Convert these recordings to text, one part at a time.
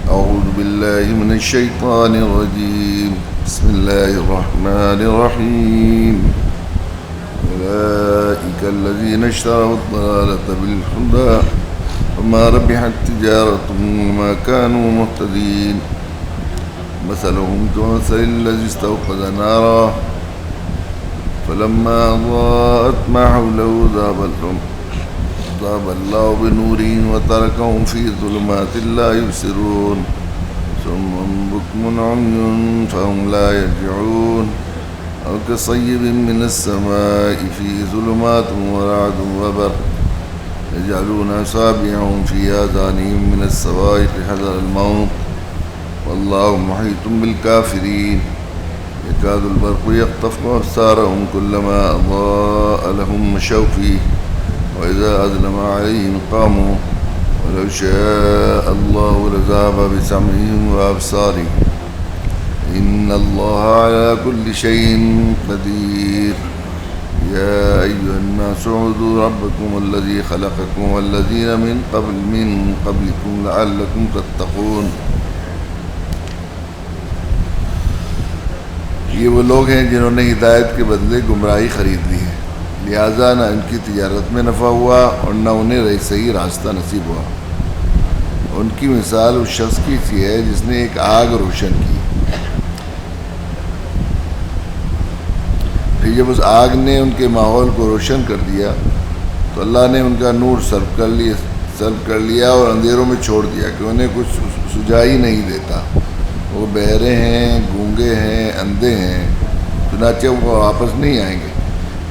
أعوذ بالله من الشيطان الرجيم. بسم الله الرحمن الرحيم. أولئك الذين اشتروا الضلالة بالهدى فما ربحت تجارتهم وما كانوا مهتدين. مثلهم كمثل الذي استوقد نارا فلما أضاءت ما حوله ذهب الله بنورهم وتركهم في ظلمات لا يبصرون صم بكم عمي فهم لا يرجعون أو كصيب من السماء فيه ظلمات ورعد وبرق يجعلون أصابعهم في آذانهم من الصواعق حذر الموت والله محيط بالكافرين. يكاد البرق يخطف أبصارهم كلما أضاء لهم مشوا فيه وإذا أظلم عليهم قاموا ولو شاء الله لذهب بسمعهم وأبصارهم إن الله على كل شيء قدير. يا أيها الناس اعبدوا ربكم الذي خلقكم والذين من قبلكم لعلكم تتقون. یہ وہ لوگ ہیں جنہوں نے ہدایت کے بدلے گمراہی خرید لی ہے، لہٰذا نہ ان کی تجارت میں نفع ہوا اور نہ انہیں صحیح راستہ نصیب ہوا. ان کی مثال اس شخص کی سی ہے جس نے ایک آگ روشن کی، پھر جب اس آگ نے ان کے ماحول کو روشن کر دیا تو اللہ نے ان کا نور سلب کر لیا اور اندھیروں میں چھوڑ دیا کہ انہیں کچھ سجائی نہیں دیتا. وہ بہرے ہیں، گونگے ہیں، اندھے ہیں، چنانچہ وہ واپس نہیں آئیں گے.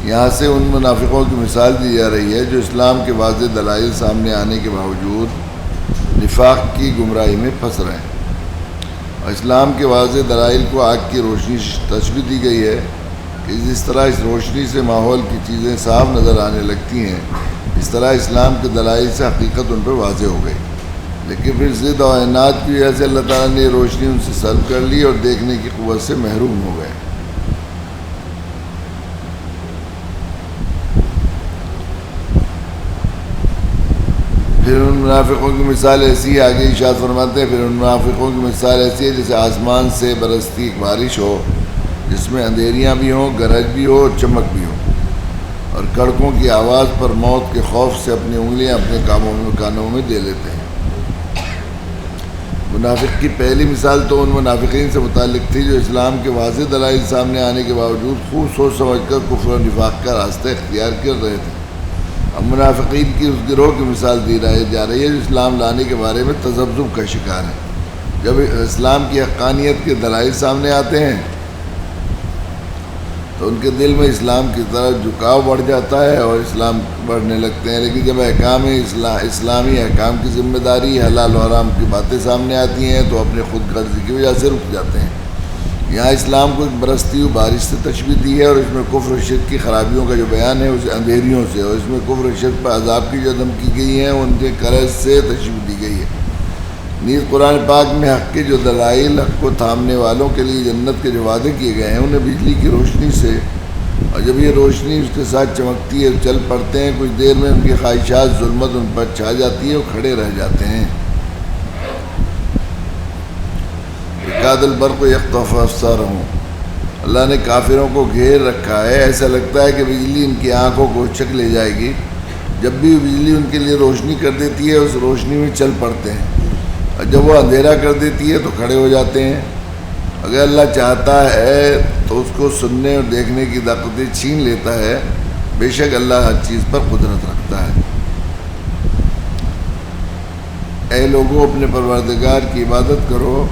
یہاں سے ان منافقوں کی مثال دی جا رہی ہے جو اسلام کے واضح دلائل سامنے آنے کے باوجود نفاق کی گمراہی میں پھنس رہے ہیں. اور اسلام کے واضح دلائل کو آگ کی روشنی سے تشبیہ دی گئی ہے کہ جس طرح اس روشنی سے ماحول کی چیزیں صاف نظر آنے لگتی ہیں، اس طرح اسلام کے دلائل سے حقیقت ان پر واضح ہو گئی. لیکن پھر ضد و عناد کی وجہ سے اللہ تعالیٰ نے روشنی ان سے سلب کر لی اور دیکھنے کی قوت سے محروم ہو گئے. پھر ان منافقوں کی مثال ایسی ہے، آگے ارشاد فرماتے ہیں، پھر ان منافقوں کی مثال ایسی ہے جیسے آسمان سے برستی ایک بارش ہو جس میں اندھیریاں بھی ہوں، گرج بھی ہو اور چمک بھی ہو، اور کڑکوں کی آواز پر موت کے خوف سے اپنی انگلیاں اپنے کانوں میں دے لیتے ہیں. منافق کی پہلی مثال تو ان منافقین سے متعلق تھی جو اسلام کے واضح دلائل سامنے آنے کے باوجود خوب سوچ سمجھ کر کفر و نفاق کا راستہ اختیار کر رہے تھے. اب منافقین کی اس گروہ کی مثال دی جا رہی ہے جو اسلام لانے کے بارے میں تذبذب کا شکار ہے. جب اسلام کی حقانیت کے دلائل سامنے آتے ہیں تو ان کے دل میں اسلام کی طرف جھکاؤ بڑھ جاتا ہے اور اسلام بڑھنے لگتے ہیں، لیکن جب اسلامی احکام کی ذمہ داری، حلال و حرام کی باتیں سامنے آتی ہیں تو اپنے خود غرضی کی وجہ سے رک جاتے ہیں. یہاں اسلام کو ایک برستی ہوئی بارش سے تشبیہ دی ہے اور اس میں کفر و شرک کی خرابیوں کا جو بیان ہے اسے اندھیریوں سے، اور اس میں کفر و شرک پر عذاب کی جو دم کی گئی ہیں ان کے قرض سے تشبیہ دی گئی ہے. نیز قرآن پاک میں حق کے جو دلائل، حق کو تھامنے والوں کے لیے جنت کے جو وعدے کیے گئے ہیں انہیں بجلی کی روشنی سے، اور جب یہ روشنی اس کے ساتھ چمکتی ہے چل پڑتے ہیں، کچھ دیر میں ان کی خواہشات ظلمت ان پر چھا جاتی ہے اور کھڑے رہ جاتے ہیں. یکاد البرق یخطف ابصارهم، اللہ نے کافروں کو گھیر رکھا ہے، ایسا لگتا ہے کہ بجلی ان کی آنکھوں کو اچک لے جائے گی. جب بھی بجلی ان کے لیے روشنی کر دیتی ہے اس روشنی میں چل پڑتے ہیں، اور جب وہ اندھیرا کر دیتی ہے تو کھڑے ہو جاتے ہیں. اگر اللہ چاہتا ہے تو اس کو سننے اور دیکھنے کی طاقتیں چھین لیتا ہے. بے شک اللہ ہر چیز پر قدرت رکھتا ہے. اے لوگوں اپنے پروردگار کی عبادت کرو،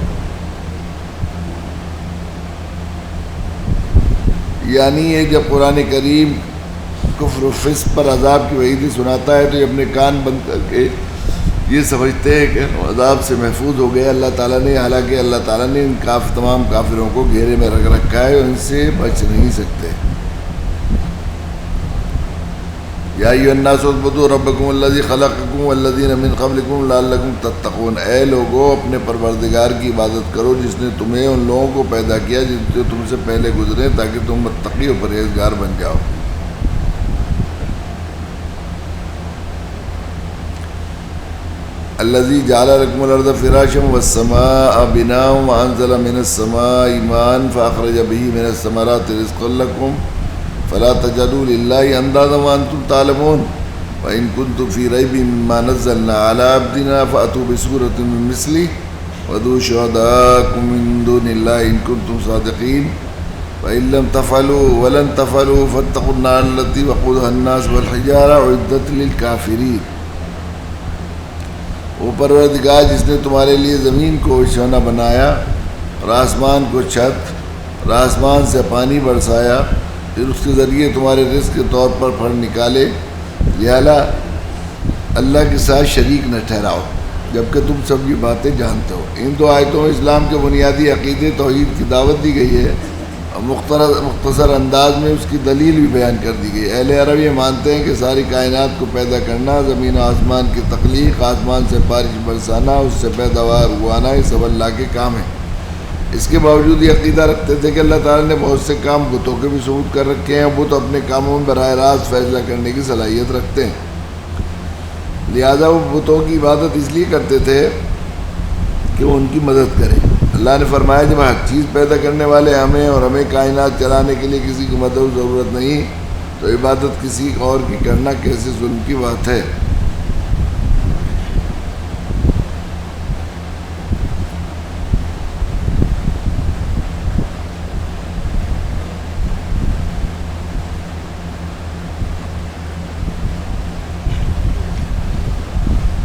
یعنی یہ جب قرآن کریم کفر و فسق پر عذاب کی وعیدی سناتا ہے تو یہ اپنے کان بند کر کے یہ سمجھتے ہیں کہ عذاب سے محفوظ ہو گئے اللہ تعالیٰ نے، حالانکہ اللہ تعالیٰ نے ان تمام کافروں کو گھیرے میں رکھ رکھا ہے اور ان سے بچ نہیں سکتے. یا ایھا الناس اعبدوا ربکم الذی خلقکم والذین من قبلکم لعلکم تتقون، اے لوگوں اپنے پروردگار کی عبادت کرو جس نے تمہیں ان لوگوں کو پیدا کیا جو تم سے پہلے گزرے تاکہ تم متقی و پرہیزگار بن جاؤ. الذی جعل لکم الارض فراشا والسماء بناء وانزل من السماء ماء فاخرج به من الثمرات رزقا لکم فلا تجعلوا للہ اندادا وانتم تعلمون وان کنتم فی ریب مما نزلنا علی عبدنا فاتوا بسورۃ من مثلہ وادعوا شہداءکم من دون اللہ ان کنتم صادقین فإن لم تفعلوا ولن تفعلوا فاتقوا النار التي وقودها الناس والحجارة أعدت للكافرين۔ وہ پروردگار جس نے تمہارے لیے زمین کو شانہ بنایا اور آسمان کو چھت اور آسمان سے پانی برسایا، پھر اس کے ذریعے تمہارے رزق کے طور پر پھل نکالے، لہذا اللہ کے ساتھ شریک نہ ٹھہراؤ جبکہ تم سب یہ باتیں جانتے ہو۔ ان دو آیتوں میں اسلام کے بنیادی عقیدے توحید کی دعوت دی گئی ہے اور مختصر انداز میں اس کی دلیل بھی بیان کر دی گئی۔ اہل عرب یہ مانتے ہیں کہ ساری کائنات کو پیدا کرنا، زمین و آسمان کی تخلیق، آسمان سے بارش برسانا، اس سے پیداوار اگوانا، یہ سب اللہ کے کام ہیں۔ اس کے باوجود یہ عقیدہ رکھتے تھے کہ اللہ تعالیٰ نے بہت سے کام بتوں کے بھی ثبوت کر رکھے ہیں، بت اپنے کاموں میں براہ راست فیصلہ کرنے کی صلاحیت رکھتے ہیں، لہذا وہ بتوں کی عبادت اس لیے کرتے تھے کہ وہ ان کی مدد کریں۔ اللہ نے فرمایا جب ہر چیز پیدا کرنے والے ہمیں اور ہمیں کائنات چلانے کے لیے کسی کی مدد ضرورت نہیں، تو عبادت کسی اور کی کرنا کیسے ظلم کی بات ہے۔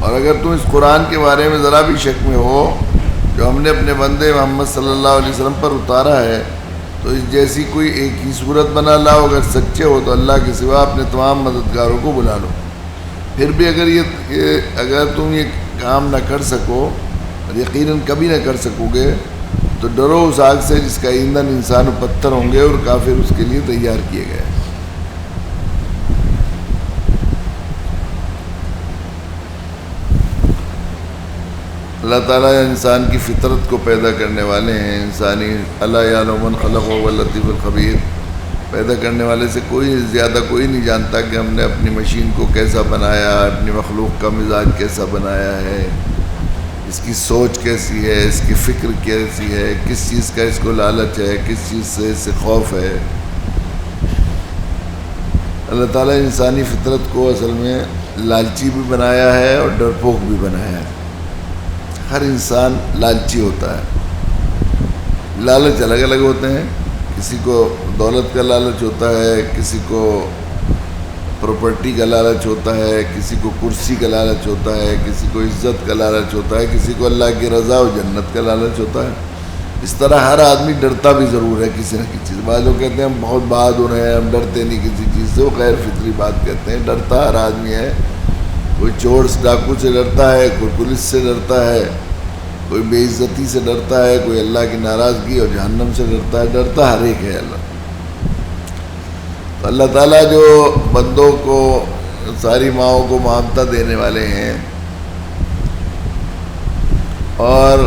اور اگر تم اس قرآن کے بارے میں ذرا بھی شک میں ہو جو ہم نے اپنے بندے محمد صلی اللہ علیہ وسلم پر اتارا ہے، تو اس جیسی کوئی ایک ہی صورت بنا لاؤ، اگر سچے ہو تو اللہ کے سوا اپنے تمام مددگاروں کو بلا لو۔ پھر بھی اگر تم یہ کام نہ کر سکو اور یقیناً کبھی نہ کر سکو گے تو ڈرو اس آگ سے جس کا ایندھن انسان و پتھر ہوں گے اور کافر اس کے لیے تیار کیے گئے۔ اللہ تعالیٰ انسان کی فطرت کو پیدا کرنے والے ہیں، انسانی الا یعلم من خلق وهو اللطیف الخبیر، پیدا کرنے والے سے زیادہ کوئی نہیں جانتا کہ ہم نے اپنی مشین کو کیسا بنایا، اپنی مخلوق کا مزاج کیسا بنایا ہے، اس کی سوچ کیسی ہے، اس کی فکر کیسی ہے، کس چیز کا اس کو لالچ ہے، کس چیز سے اس سے خوف ہے۔ اللہ تعالیٰ انسانی فطرت کو اصل میں لالچی بھی بنایا ہے اور ڈرپوک بھی بنایا ہے۔ ہر انسان لالچی ہوتا ہے، لالچ الگ الگ ہوتے ہیں، کسی کو دولت کا لالچ ہوتا ہے، کسی کو پراپرٹی کا لالچ ہوتا ہے، کسی کو کرسی کا لالچ ہوتا ہے، کسی کو عزت کا لالچ ہوتا ہے، کسی کو اللہ کی رضا و جنت کا لالچ ہوتا ہے۔ اس طرح ہر آدمی ڈرتا بھی ضرور ہے کسی نہ کسی چیز۔ بعض لوگ کہتے ہیں ہم بہت بہادر ہیں، ہم ڈرتے نہیں کسی چیز سے، وہ غیر فطری بات کہتے ہیں۔ ڈرتا ہر آدمی ہے، کوئی چور ڈاکو سے ڈرتا ہے، کوئی پولیس سے ڈرتا ہے، کوئی بے عزتی سے ڈرتا ہے، کوئی اللہ کی ناراضگی اور جہنم سے ڈرتا ہے، ڈرتا ہر ایک ہے اللہ۔ تو اللہ تعالیٰ جو بندوں کو، ساری ماؤں کو مامتا دینے والے ہیں اور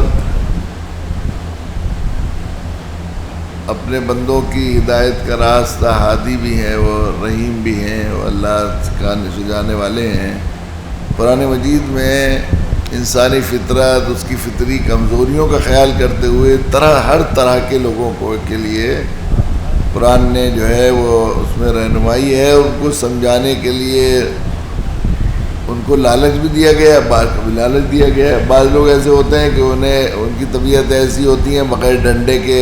اپنے بندوں کی ہدایت کا راستہ ہادی بھی ہیں، وہ رحیم بھی ہیں، وہ اللہ کا سجانے والے ہیں۔ قرآن مجید میں انسانی فطرت، اس کی فطری کمزوریوں کا خیال کرتے ہوئے ہر طرح کے لوگوں کے لیے قرآن نے جو ہے وہ اس میں رہنمائی ہے، ان کو سمجھانے کے لیے ان کو لالچ بھی دیا گیا ہے، بعض کو بھی لالچ دیا گیا ہے۔ بعض لوگ ایسے ہوتے ہیں کہ ان کی طبیعت ایسی ہوتی ہے، بغیر ڈنڈے کے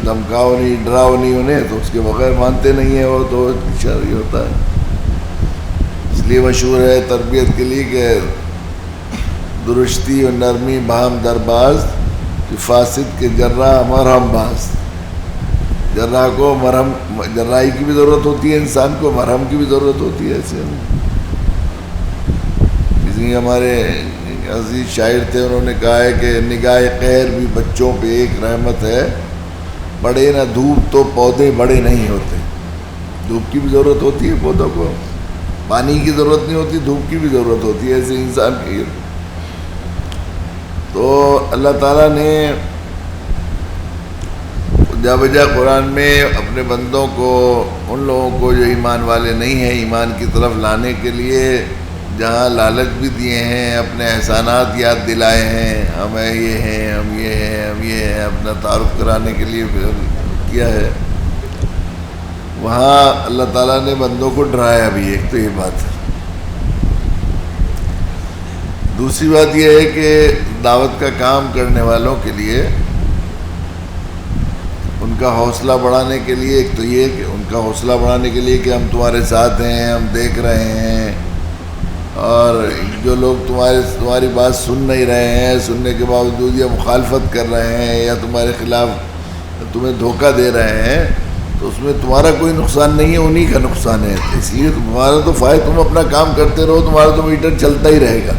دھمکاؤ نہیں، ڈراؤ نہیں انہیں، تو اس کے بغیر مانتے نہیں ہیں، وہ تو شرعی ہوتا ہے۔ اس لیے مشہور ہے تربیت کے لیے کہ درشتی و نرمی بہم درباز، کہ فاسد کے جراح مرہم باز۔ جراح کو جراحی کی بھی ضرورت ہوتی ہے، انسان کو مرہم کی بھی ضرورت ہوتی ہے۔ ایسے کسی ہمارے عزیز شاعر تھے، انہوں نے کہا ہے کہ نگاہ قہر بھی بچوں پہ ایک رحمت ہے، بڑے نہ دھوپ تو پودے بڑے نہیں ہوتے۔ دھوپ کی بھی ضرورت ہوتی ہے پودوں کو، پانی کی ضرورت نہیں ہوتی، دھوپ کی بھی ضرورت ہوتی ہے، ایسے انسان کی۔ تو اللہ تعالیٰ نے جا بجا قرآن میں اپنے بندوں کو، ان لوگوں کو جو ایمان والے نہیں ہیں، ایمان کی طرف لانے کے لیے جہاں لالچ بھی دیے ہیں، اپنے احسانات یاد دلائے ہیں، ہمیں یہ ہیں، ہم یہ ہیں، ہم یہ ہیں، اپنا تعارف کرانے کے لیے کیا ہے، وہاں اللہ تعالیٰ نے بندوں کو ڈرایا بھی. ایک تو یہ بات ہے. دوسری بات یہ ہے کہ دعوت کا کام کرنے والوں کے لیے ان کا حوصلہ بڑھانے کے لیے، ایک تو یہ کہ ان کا حوصلہ بڑھانے کے لیے کہ ہم تمہارے ساتھ ہیں، ہم دیکھ رہے ہیں، اور جو لوگ تمہاری بات سن نہیں رہے ہیں، سننے کے باوجود یا مخالفت کر رہے ہیں یا تمہارے خلاف تمہیں دھوکہ دے رہے ہیں، تو اس میں تمہارا کوئی نقصان نہیں ہے، انہی کا نقصان ہے. اس لیے تمہارا تو فائدہ، تم اپنا کام کرتے رہو، تمہارا تو میٹر چلتا ہی رہے گا.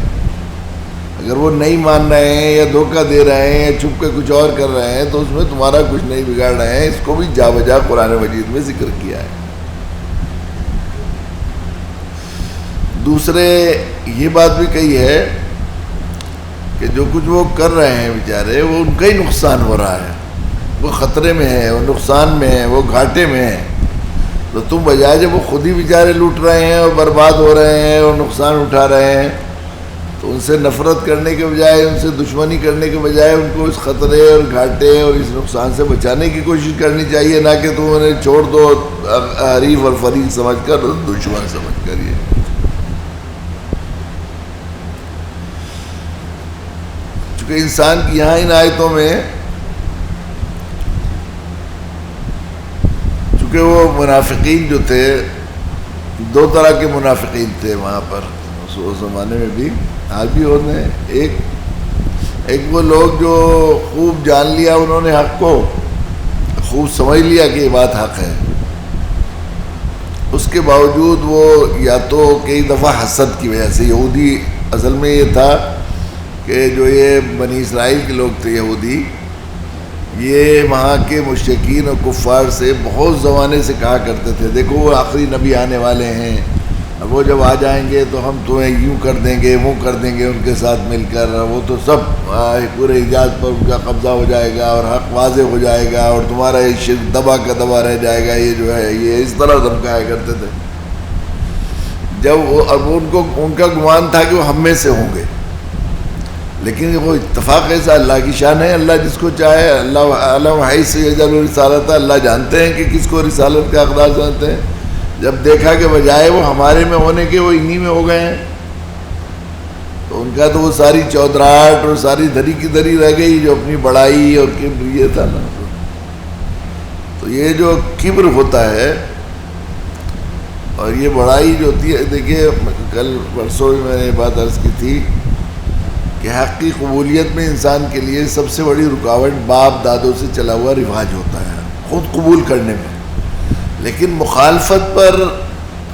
اگر وہ نہیں مان رہے ہیں یا دھوکہ دے رہے ہیں یا چھپ کے کچھ اور کر رہے ہیں تو اس میں تمہارا کچھ نہیں بگاڑ رہے ہیں. اس کو بھی جا بجا قرآن مجید میں ذکر کیا ہے. دوسرے یہ بات بھی کہی ہے کہ جو کچھ وہ کر رہے ہیں بیچارے، وہ ان کا ہی نقصان ہو رہا ہے، وہ خطرے میں ہے، وہ نقصان میں ہے، وہ گھاٹے میں ہے. تو تم بجائے جب وہ خود ہی بیچارے لوٹ رہے ہیں اور برباد ہو رہے ہیں اور نقصان اٹھا رہے ہیں، تو ان سے نفرت کرنے کے بجائے، ان سے دشمنی کرنے کے بجائے ان کو اس خطرے اور گھاٹے اور اس نقصان سے بچانے کی کوشش کرنی چاہیے، نہ کہ تم انہیں چھوڑ دو حریف اور فریق سمجھ کر، دشمن سمجھ کر. یہ چونکہ انسان کی یہاں ان آیتوں میں چونکہ وہ منافقین جو تھے، دو طرح کے منافقین تھے وہاں پر اس زمانے میں بھی، آج بھی ہوتے ہیں. ایک وہ لوگ جو خوب جان لیا انہوں نے حق کو، خوب سمجھ لیا کہ یہ بات حق ہے، اس کے باوجود وہ یا تو کئی دفعہ حسد کی وجہ سے، یہودی اصل میں یہ تھا کہ جو یہ بنی اسرائیل کے لوگ تھے یہودی، یہ وہاں کے مشرکین اور کفار سے بہت زمانے سے کہا کرتے تھے دیکھو وہ آخری نبی آنے والے ہیں، اب وہ جب آ جائیں گے تو ہم تمہیں یوں کر دیں گے، وہ کر دیں گے ان کے ساتھ مل کر، وہ تو سب پورے حجاز پر ان کا قبضہ ہو جائے گا اور حق واضح ہو جائے گا اور تمہارا یہ شرک دبا کا دبا رہ جائے گا. یہ جو ہے یہ اس طرح دھمکایا کرتے تھے. جب وہ اب ان کا گمان تھا کہ وہ ہم میں سے ہوں گے، لیکن وہ اتفاق ایسا اللہ کی شان ہے، اللہ جس کو چاہے، اللہ علم حیث یجعل رسالتہ، اللہ جانتے ہیں کہ کس کو رسالت کا اقدار جانتے ہیں. جب دیکھا کہ بجائے وہ ہمارے میں ہونے کے وہ انہی میں ہو گئے ہیں، تو ان کا تو وہ ساری چودراہٹ اور ساری دھری کی دھری رہ گئی جو اپنی بڑائی اور کبر یہ تھا نا. تو یہ جو کبر ہوتا ہے اور یہ بڑائی جو ہوتی ہے، دیکھیے کل پرسوں بھی میں نے یہ بات عرض کی تھی کہ حق کی قبولیت میں انسان کے لیے سب سے بڑی رکاوٹ باپ دادوں سے چلا ہوا رواج ہوتا ہے خود قبول کرنے میں. لیکن مخالفت پر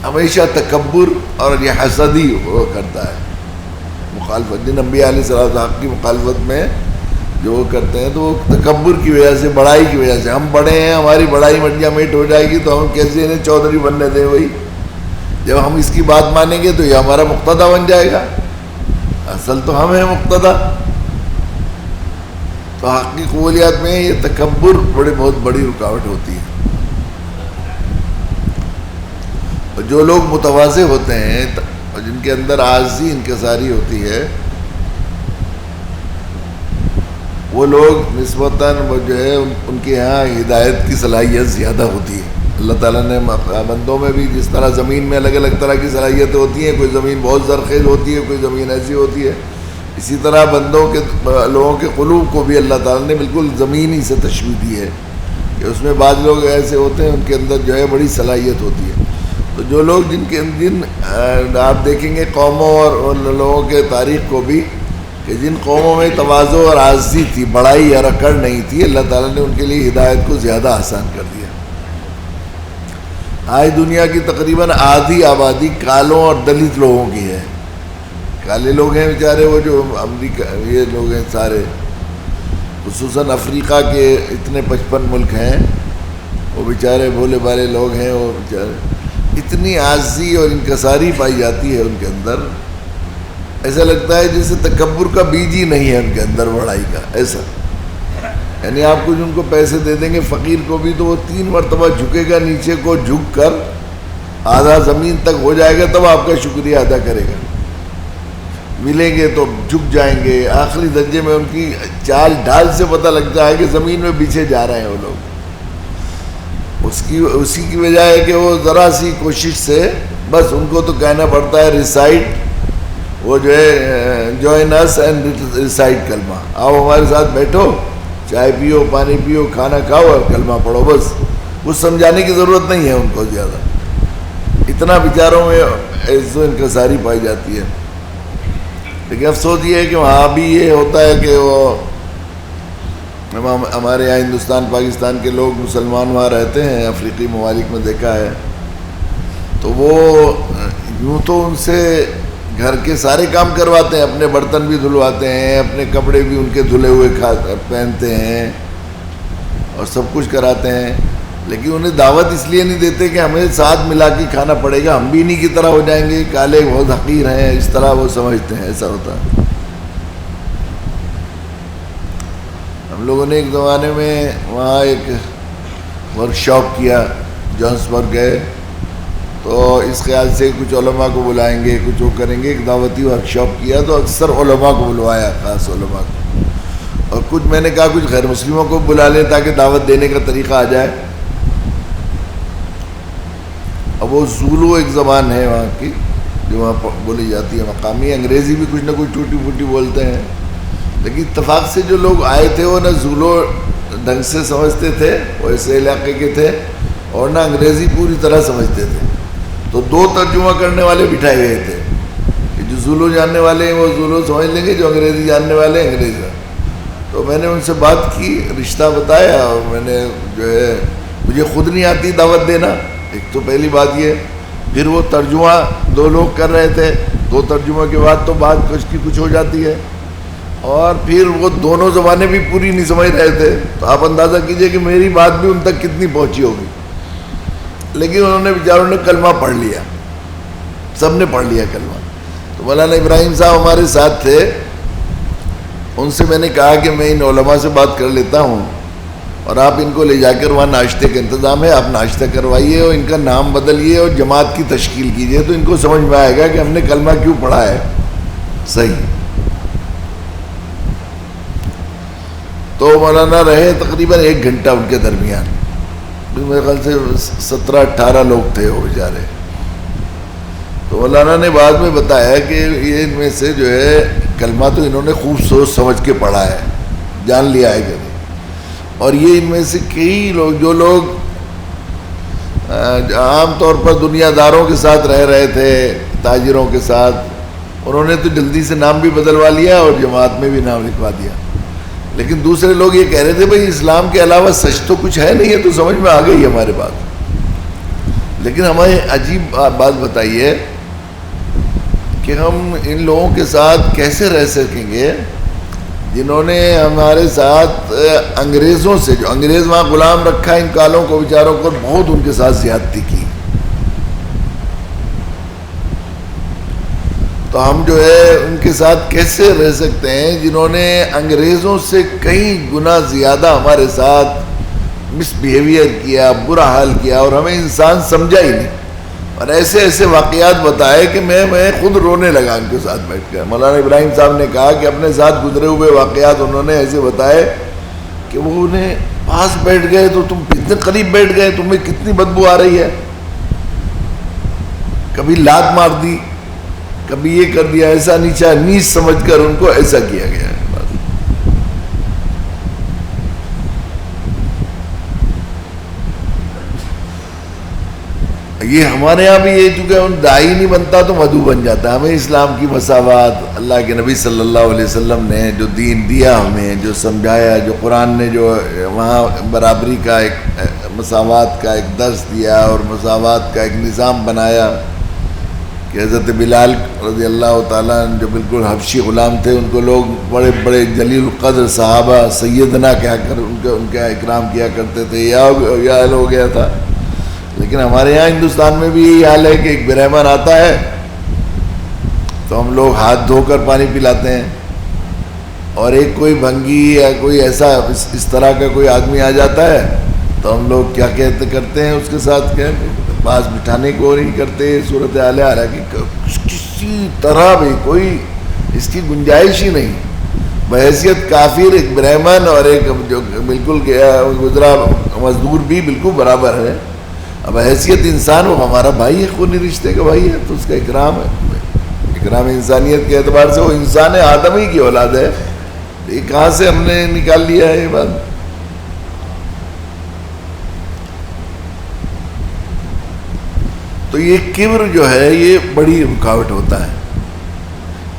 ہمیشہ تکبر اور یہ حسد ہی وہ کرتا ہے. مخالفت جن انبیاء علیہ الصلوۃ والسلام کی مخالفت میں جو وہ کرتے ہیں تو وہ تکبر کی وجہ سے، بڑائی کی وجہ سے. ہم بڑے ہیں، ہماری بڑائی منڈیا میٹ ہو جائے گی تو ہم کیسے انہیں چودھری بننے دیں. وہی جب ہم اس کی بات مانیں گے تو یہ ہمارا مقتدی بن جائے گا. اصل تو ہم ہیں مقتدی. تو حق کی قبولیت میں یہ تکبر بہت بڑی رکاوٹ ہوتی ہے. جو لوگ متواضع ہوتے ہیں اور جن کے اندر عاجزی انکساری ہوتی ہے، وہ لوگ نسبتاً جو ہے ان کے یہاں ہدایت کی صلاحیت زیادہ ہوتی ہے. اللہ تعالیٰ نے بندوں میں بھی جس طرح زمین میں الگ الگ طرح کی صلاحیتیں ہوتی ہیں، کوئی زمین بہت زرخیز ہوتی ہے، کوئی زمین ایسی ہوتی ہے، اسی طرح لوگوں کے قلوب کو بھی اللہ تعالیٰ نے بالکل زمین ہی سے تشبیہ دی ہے کہ اس میں بعض لوگ ایسے ہوتے ہیں ان کے اندر جو ہے بڑی صلاحیت ہوتی ہے. تو جو لوگ جن آپ دیکھیں گے قوموں اور لوگوں کے تاریخ کو بھی کہ جن قوموں میں تواضع اور عاجزی تھی، بڑائی یا اکڑ نہیں تھی، اللہ تعالیٰ نے ان کے لیے ہدایت کو زیادہ آسان کر دیا. آج دنیا کی تقریباً آدھی آبادی کالوں اور دلت لوگوں کی ہے. کالے لوگ ہیں بیچارے، وہ جو امریکہ یہ لوگ ہیں سارے، خصوصاً افریقہ کے اتنے 55 ملک ہیں، وہ بیچارے بھولے بھالے لوگ ہیں. وہ بیچارے اتنی عاجزی اور انکساری پائی جاتی ہے ان کے اندر، ایسا لگتا ہے جیسے تکبر کا بیج ہی نہیں ہے ان کے اندر، بڑائی کا. ایسا یعنی آپ کچھ ان کو پیسے دے دیں گے فقیر کو بھی تو وہ 3 مرتبہ جھکے گا، نیچے کو جھک کر آدھا زمین تک ہو جائے گا تب آپ کا شکریہ ادا کرے گا. ملیں گے تو جھک جائیں گے. آخری درجے میں ان کی چال ڈھال سے پتہ لگتا ہے کہ زمین میں پیچھے جا رہے ہیں وہ لوگ. اسی کی وجہ ہے کہ وہ ذرا سی کوشش سے بس ان کو تو کہنا پڑتا ہے ریسائٹ, وہ جو ہے جوائن اس اینڈ ریسائٹ کلمہ, آؤ ہمارے ساتھ بیٹھو, چائے پیو, پانی پیو, کھانا کھاؤ اور کلمہ پڑھو. بس کچھ سمجھانے کی ضرورت نہیں ہے ان کو زیادہ. اتنا بیچاروں میں عزت و انکساری پائی جاتی ہے. لیکن افسوس یہ ہے کہ وہاں بھی یہ ہوتا ہے کہ وہ ہمارے یہاں ہندوستان پاکستان کے لوگ مسلمان وہاں رہتے ہیں, افریقی ممالک میں دیکھا ہے, تو وہ یوں تو ان سے گھر کے سارے کام کرواتے ہیں, اپنے برتن بھی دھلواتے ہیں, اپنے کپڑے بھی ان کے دھلے ہوئے پہنتے ہیں اور سب کچھ کراتے ہیں, لیکن انہیں دعوت اس لیے نہیں دیتے کہ ہمیں ساتھ ملا کے کھانا پڑے گا, ہم بھی انہی کی طرح ہو جائیں گے, کالے بہت حقیر ہیں, اس طرح وہ سمجھتے ہیں. ایسا ہوتا ہے. ہم لوگوں نے ایک زمانے میں وہاں ایک ورک شاپ کیا, جونسبرگ گئے, تو اس خیال سے کچھ علماء کو بلائیں گے, کچھ وہ کریں گے, ایک دعوتی ورک شاپ کیا تو اکثر علماء کو بلوایا, خاص علماء کو, اور کچھ میں نے کہا کچھ غیر مسلموں کو بلا لیں تاکہ دعوت دینے کا طریقہ آ جائے. اب وہ زولو ایک زبان ہے وہاں کی جو وہاں بولی جاتی ہے مقامی, انگریزی بھی کچھ نہ کچھ ٹوٹی پھوٹی بولتے ہیں, لیکن اتفاق سے جو لوگ آئے تھے وہ نہ زولو ڈھنگ سے سمجھتے تھے, وہ ایسے علاقے کے تھے, اور نہ انگریزی پوری طرح سمجھتے تھے. تو دو ترجمہ کرنے والے بٹھائے گئے تھے کہ جو زولو جاننے والے ہیں وہ زولو سمجھ لیں گے, جو انگریزی جاننے والے ہیں انگریزی. تو میں نے ان سے بات کی, رشتہ بتایا, اور میں نے جو ہے مجھے خود نہیں آتی دعوت دینا, ایک تو پہلی بات یہ. پھر وہ ترجمہ دو لوگ کر رہے تھے, دو ترجمہ کے بعد تو بات کچھ کی کچھ ہو جاتی ہے, اور پھر وہ دونوں زبانیں بھی پوری نہیں سمجھ رہے تھے. تو آپ اندازہ کیجئے کہ میری بات بھی ان تک کتنی پہنچی ہوگی. لیکن انہوں نے بیچاروں نے کلمہ پڑھ لیا, سب نے پڑھ لیا کلمہ. تو مولانا ابراہیم صاحب ہمارے ساتھ تھے, ان سے میں نے کہا کہ میں ان علماء سے بات کر لیتا ہوں, اور آپ ان کو لے جا کر وہاں ناشتے کا انتظام ہے, آپ ناشتہ کروائیے اور ان کا نام بدلیے اور جماعت کی تشکیل کیجیے, تو ان کو سمجھ میں آئے گا کہ ہم نے کلمہ کیوں پڑھا ہے. صحیح. تو مولانا رہے تقریباً 1 گھنٹہ ان کے درمیان, میرے خیال سے 17-18 لوگ تھے وہ بیچارے. تو مولانا نے بعد میں بتایا کہ یہ ان میں سے جو ہے کلمہ تو انہوں نے خوب سوچ سمجھ کے پڑھا ہے, جان لیا ہے کہ نہیں, اور یہ ان میں سے کئی لوگ جو لوگ عام طور پر دنیا داروں کے ساتھ رہ رہے تھے, تاجروں کے ساتھ, انہوں نے تو جلدی سے نام بھی بدلوا لیا اور جماعت میں بھی نام لکھوا دیا. لیکن دوسرے لوگ یہ کہہ رہے تھے بھائی اسلام کے علاوہ سچ تو کچھ ہے نہیں ہے, تو سمجھ میں آ گئی ہمارے بات. لیکن ہمیں عجیب بات بتائیے کہ ہم ان لوگوں کے ساتھ کیسے رہ سکیں گے جنہوں نے ہمارے ساتھ انگریزوں سے, جو انگریز وہاں غلام رکھا ان کالوں کو بیچاروں کو, بہت ان کے ساتھ زیادتی کی. تو ہم جو ہے ان کے ساتھ کیسے رہ سکتے ہیں جنہوں نے انگریزوں سے کئی گنا زیادہ ہمارے ساتھ مس بیہیویئر کیا, برا حال کیا, اور ہمیں انسان سمجھا ہی نہیں, اور ایسے ایسے واقعات بتائے کہ میں خود رونے لگا ان کے ساتھ بیٹھ کر. مولانا ابراہیم صاحب نے کہا کہ اپنے ساتھ گزرے ہوئے واقعات انہوں نے ایسے بتائے کہ وہ انہیں پاس بیٹھ گئے تو تم اتنے قریب بیٹھ گئے, تمہیں کتنی بدبو آ رہی ہے, کبھی لات مار دی, کبھی یہ کر دیا, ایسا نیچا نیچ سمجھ کر ان کو ایسا کیا گیا ہے. یہ ہمارے یہاں بھی یہ چونکہ ان داعی نہیں بنتا تو مدعو بن جاتا ہے. ہمیں اسلام کی مساوات, اللہ کے نبی صلی اللہ علیہ وسلم نے جو دین دیا, ہمیں جو سمجھایا, جو قرآن نے جو وہاں برابری کا ایک مساوات کا ایک درس دیا اور مساوات کا ایک نظام بنایا کہ حضرت بلال رضی اللہ تعالیٰ جو بالکل حبشی غلام تھے, ان کو لوگ بڑے بڑے جلیل القدر صحابہ سیدنا کہہ کر ان کا اکرام کیا کرتے تھے. یہ حال ہو گیا تھا. لیکن ہمارے یہاں ہندوستان میں بھی یہی حال ہے کہ ایک برہمن آتا ہے تو ہم لوگ ہاتھ دھو کر پانی پلاتے ہیں, اور ایک کوئی بھنگی یا کوئی ایسا اس طرح کا کوئی آدمی آ جاتا ہے تو ہم لوگ کیا کرتے ہیں اس کے ساتھ, کیا پاس بٹھانے کو نہیں کرتے. صورت حال ہے, حالانکہ کسی طرح بھی کوئی اس کی گنجائش ہی نہیں. بحیثیت کافر ایک برہمن اور ایک جو بالکل گزرا مزدور بھی بالکل برابر ہے. اب حیثیت انسان وہ ہمارا بھائی ہے، خونی رشتے کا بھائی ہے، تو اس کا اکرام ہے. اکرام انسانیت کے اعتبار سے وہ انسان آدمی کی اولاد ہے. یہ کہاں سے ہم نے نکال لیا ہے یہ بات؟ تو یہ کبر جو ہے یہ بڑی رکاوٹ ہوتا ہے.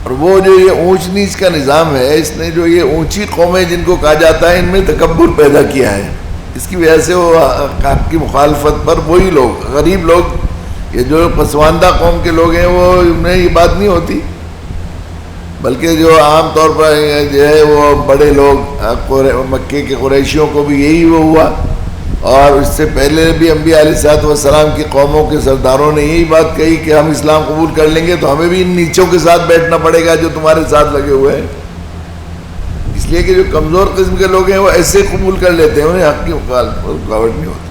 اور وہ جو یہ اونچ نیچ کا نظام ہے، اس نے جو یہ اونچی قومیں جن کو کہا جاتا ہے ان میں تکبر پیدا کیا ہے. اس کی وجہ سے وہ آپ کی مخالفت پر وہی لوگ غریب لوگ، یہ جو پسماندہ قوم کے لوگ ہیں وہ انہیں یہ بات نہیں ہوتی، بلکہ جو عام طور پر جو ہے وہ بڑے لوگ مکے کے قریشیوں کو بھی یہی وہ ہوا. اور اس سے پہلے بھی انبیاء علیہ الصلوۃ والسلام کی قوموں کے سرداروں نے یہی بات کہی کہ ہم اسلام قبول کر لیں گے تو ہمیں بھی ان نیچوں کے ساتھ بیٹھنا پڑے گا جو تمہارے ساتھ لگے ہوئے ہیں. اس لیے کہ جو کمزور قسم کے لوگ ہیں وہ ایسے قبول کر لیتے ہیں، انہیں حق کی رکاوٹ نہیں ہوتی.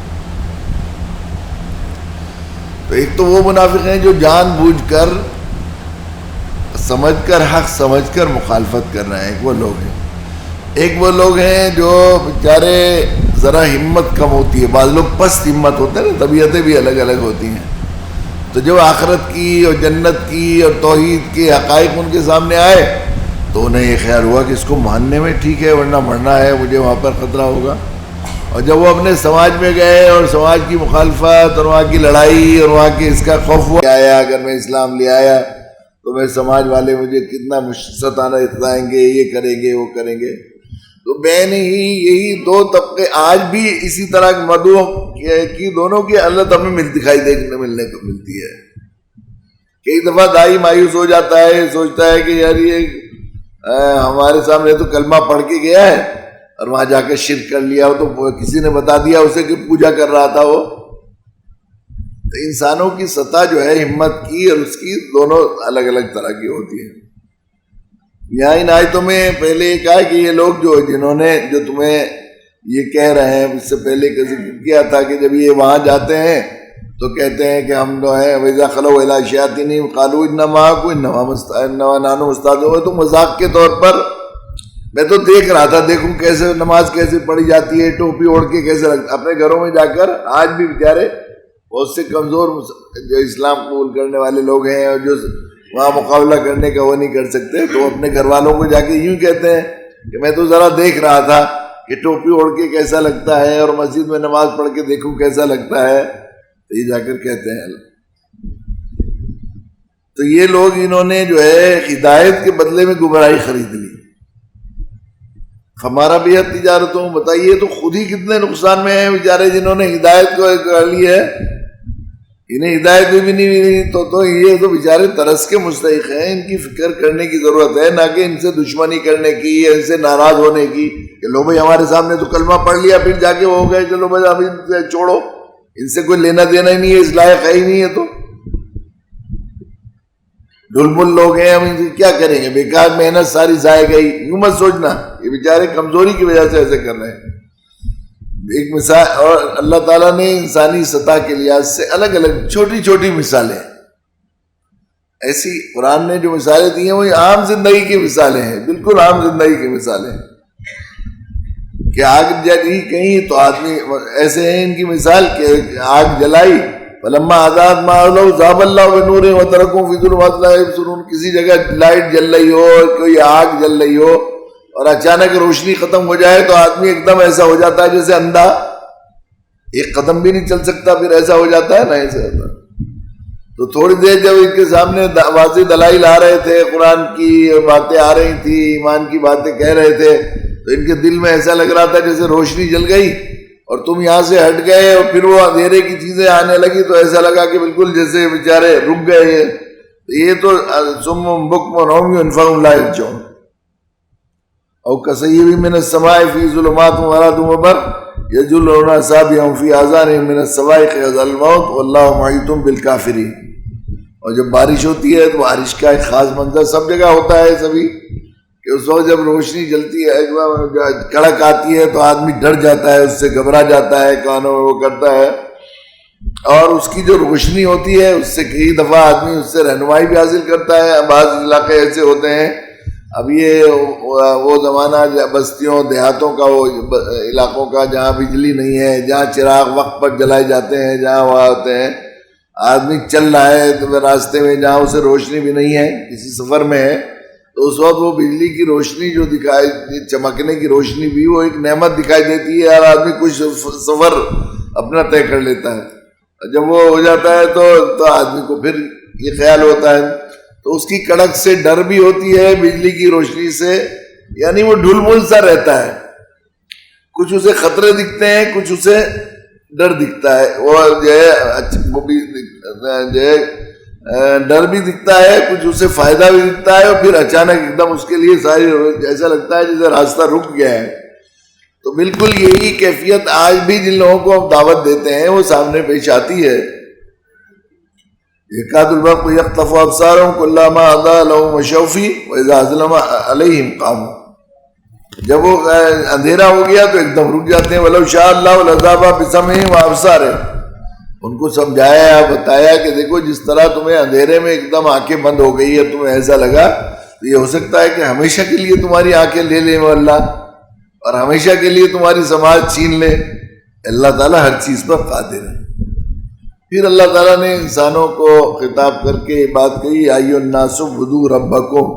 تو ایک تو وہ منافق ہیں جو جان بوجھ کر سمجھ کر حق سمجھ کر مخالفت کر رہے ہیں، ایک وہ لوگ ہیں. ایک وہ لوگ ہیں جو بیچارے ذرا ہمت کم ہوتی ہے، بعض لوگ پست ہمت ہوتے ہیں نا، طبیعتیں بھی الگ الگ ہوتی ہیں. تو جب آخرت کی اور جنت کی اور توحید کے حقائق ان کے سامنے آئے تو انہیں یہ خیال ہوا کہ اس کو ماننے میں ٹھیک ہے، ورنہ مرنا ہے، مجھے وہاں پر خطرہ ہوگا. اور جب وہ اپنے سماج میں گئے اور سماج کی مخالفت اور وہاں کی لڑائی اور وہاں کی اس کا خوف ہوا، آیا اگر میں اسلام لے آیا تو میں سماج والے مجھے کتنا ستانا اتلائیں گے، یہ کریں گے وہ کریں گے. تو بین ہی یہی دو طبقے آج بھی اسی طرح مدعو کی دونوں کی حالت ہمیں ملنے کو ملتی ہے. کئی دفعہ دائی مایوس ہو جاتا ہے، سوچتا ہے کہ یار یہ ہمارے سامنے تو کلمہ پڑھ کے گیا ہے اور وہاں جا کے شرک کر لیا، تو کسی نے بتا دیا اسے کہ پوجا کر رہا تھا وہ. تو انسانوں کی سطح جو ہے ہمت کی اور اس کی دونوں الگ الگ طرح کی ہوتی ہے. یہاں ان آیتوں میں پہلے یہ کہا کہ یہ لوگ جنہوں نے جو تمہیں یہ کہہ رہے ہیں، اس سے پہلے کا ذکر کیا تھا کہ جب یہ وہاں جاتے ہیں تو کہتے ہیں کہ ہم جو ہیں وَإِذَا خَلَوْا إِلَىٰ شَيَاطِينِهِمْ قَالُوا إِنَّا مَعَكُمْ إِنَّمَا نَحْنُ مُسْتَهْزِئُونَ. تو مذاق کے طور پر میں تو دیکھ رہا تھا، دیکھوں کیسے نماز کیسے پڑھی جاتی ہے، ٹوپی اوڑھ کے کیسے لگتا. اپنے گھروں میں جا کر آج بھی بیچارے بہت سے کمزور جو اسلام قبول کرنے والے لوگ ہیں اور جو وہاں مقابلہ کرنے کا وہ نہیں کر سکتے، تو اپنے گھر والوں کو جا کے یوں کہتے ہیں کہ میں تو ذرا دیکھ رہا تھا کہ ٹوپی اوڑھ کے کیسا لگتا ہے اور مسجد میں نماز پڑھ کے دیکھوں کیسا لگتا ہے. تو یہ جا کر کہتے ہیں. تو یہ لوگ انہوں نے جو ہے ہدایت کے بدلے میں گمراہی خرید لی. ہمارا بھی ہے تجارتوں، بتائیے تو خود ہی کتنے نقصان میں ہیں بیچارے جنہوں نے ہدایت کو کر لی ہے. انہیں ہدایت بھی نہیں ملی تو یہ تو بیچارے ترس کے مستحق ہیں. ان کی فکر کرنے کی ضرورت ہے، نہ کہ ان سے دشمنی کرنے کی یا ان سے ناراض ہونے کی کہ لو بھائی ہمارے سامنے تو کلمہ پڑھ لیا پھر جا کے وہ ہو گئے، چلو بھائی اب ان سے چھوڑو، ان سے کوئی لینا دینا ہی نہیں ہے، اس لائق ہے ہی نہیں ہے. تو ڈھلمل لوگ ہیں، ہم ان سے کیا کریں گے، بیکار محنت ساری ضائع گئی. یوں مت سوچنا یہ بیچارے کمزوری کی وجہ سے ایسے کر رہے ہیں. ایک مثال، اور اللہ تعالیٰ نے انسانی سطح کے لحاظ سے الگ الگ چھوٹی چھوٹی مثالیں ایسی قرآن نے جو مثالیں دی ہیں وہ عام زندگی کی مثالیں ہیں، بالکل عام زندگی کی مثالیں کہ آگ جلی کہیں تو آدمی ایسے ہیں. ان کی مثال کہ آگ جلائی فلما آزاد ماحول ذاب اللہ بنور وترکوں فی ظلمات لا یبصرون. کسی جگہ لائٹ جل رہی ہو، کوئی آگ جل رہی ہو اور اچانک روشنی ختم ہو جائے تو آدمی ایک دم ایسا ہو جاتا ہے جیسے اندھا، ایک قدم بھی نہیں چل سکتا، پھر ایسا ہو جاتا ہے نا ایسے ہوتا. تو تھوڑی دیر جب ان کے سامنے واضح دلائل آ رہے تھے، قرآن کی باتیں آ رہی تھی، ایمان کی باتیں کہہ رہے تھے، تو ان کے دل میں ایسا لگ رہا تھا جیسے روشنی جل گئی اور تم یہاں سے ہٹ گئے اور پھر وہ اندھیرے کی چیزیں آنے لگی تو ایسا لگا کہ بالکل جیسے بیچارے رک گئے. یہ تو سم بکم عمی فہم لا یرجعون. او کصیب من السماء فی ظلمات ورعد وبرق یجعلون اصابعهم فی آذانهم من الصواعق حذر الموت واللہ محیط بالکافرین. اور جب بارش ہوتی ہے تو بارش کا ایک خاص منظر سب جگہ ہوتا ہے سبھی کہ اس وقت جب روشنی جلتی ہے، کڑک آتی ہے تو آدمی ڈر جاتا ہے، اس سے گھبرا جاتا ہے، کانوں میں وہ کرتا ہے. اور اس کی جو روشنی ہوتی ہے اس سے کئی دفعہ آدمی اس سے رہنمائی بھی حاصل کرتا ہے. بعض علاقے ایسے ہوتے ہیں اب یہ وہ زمانہ بستیوں دیہاتوں کا، وہ علاقوں کا جہاں بجلی نہیں ہے، جہاں چراغ وقت پر جلائے جاتے ہیں، جہاں وہاں ہوتے ہیں، آدمی چل رہا ہے تو راستے میں جہاں اسے روشنی بھی نہیں ہے، کسی سفر میں ہے، تو اس وقت وہ بجلی کی روشنی جو دکھائی، چمکنے کی روشنی بھی وہ ایک نعمت دکھائی دیتی ہے، اور آدمی کچھ سفر اپنا طے کر لیتا ہے۔ جب وہ ہو جاتا ہے تو آدمی کو پھر یہ خیال ہوتا ہے، تو اس کی کڑک سے ڈر بھی ہوتی ہے، بجلی کی روشنی سے، یعنی وہ ڈھل مل سا رہتا ہے، کچھ اسے خطرے دکھتے ہیں، کچھ اسے ڈر دکھتا ہے، وہ جو ہے ڈر بھی دکھتا ہے، کچھ اسے فائدہ بھی دکھتا ہے، اور پھر اچانک ایک دم اس کے لیے ساری ایسا لگتا ہے جیسے راستہ رک گیا ہے۔ تو بالکل یہی کیفیت آج بھی جن لوگوں کو ہم دعوت دیتے ہیں وہ سامنے پیش آتی ہے۔ یکاد البرق یخطف ابصارهم کلما اضاء لهم مشوا فیہ واذا اظلم علیہم قاموا، جب وہ اندھیرا ہو گیا تو ایک دم رک جاتے ہیں۔ ولو شاء اللہ لذهب بسمعهم وابصارهم، ان کو سمجھایا، بتایا کہ دیکھو جس طرح تمہیں اندھیرے میں ایک دم آنکھیں بند ہو گئی ہے، تمہیں ایسا لگا، تو یہ ہو سکتا ہے کہ ہمیشہ کے لیے تمہاری آنکھیں لے لے اللہ، اور ہمیشہ کے لیے تمہاری سماعت چھین لے۔ اللہ تعالیٰ ہر چیز پر قادر ہے۔ پھر اللہ تعالیٰ نے انسانوں کو خطاب کر کے یہ بات کہی، ایھا الناس اعبدوا ربکم،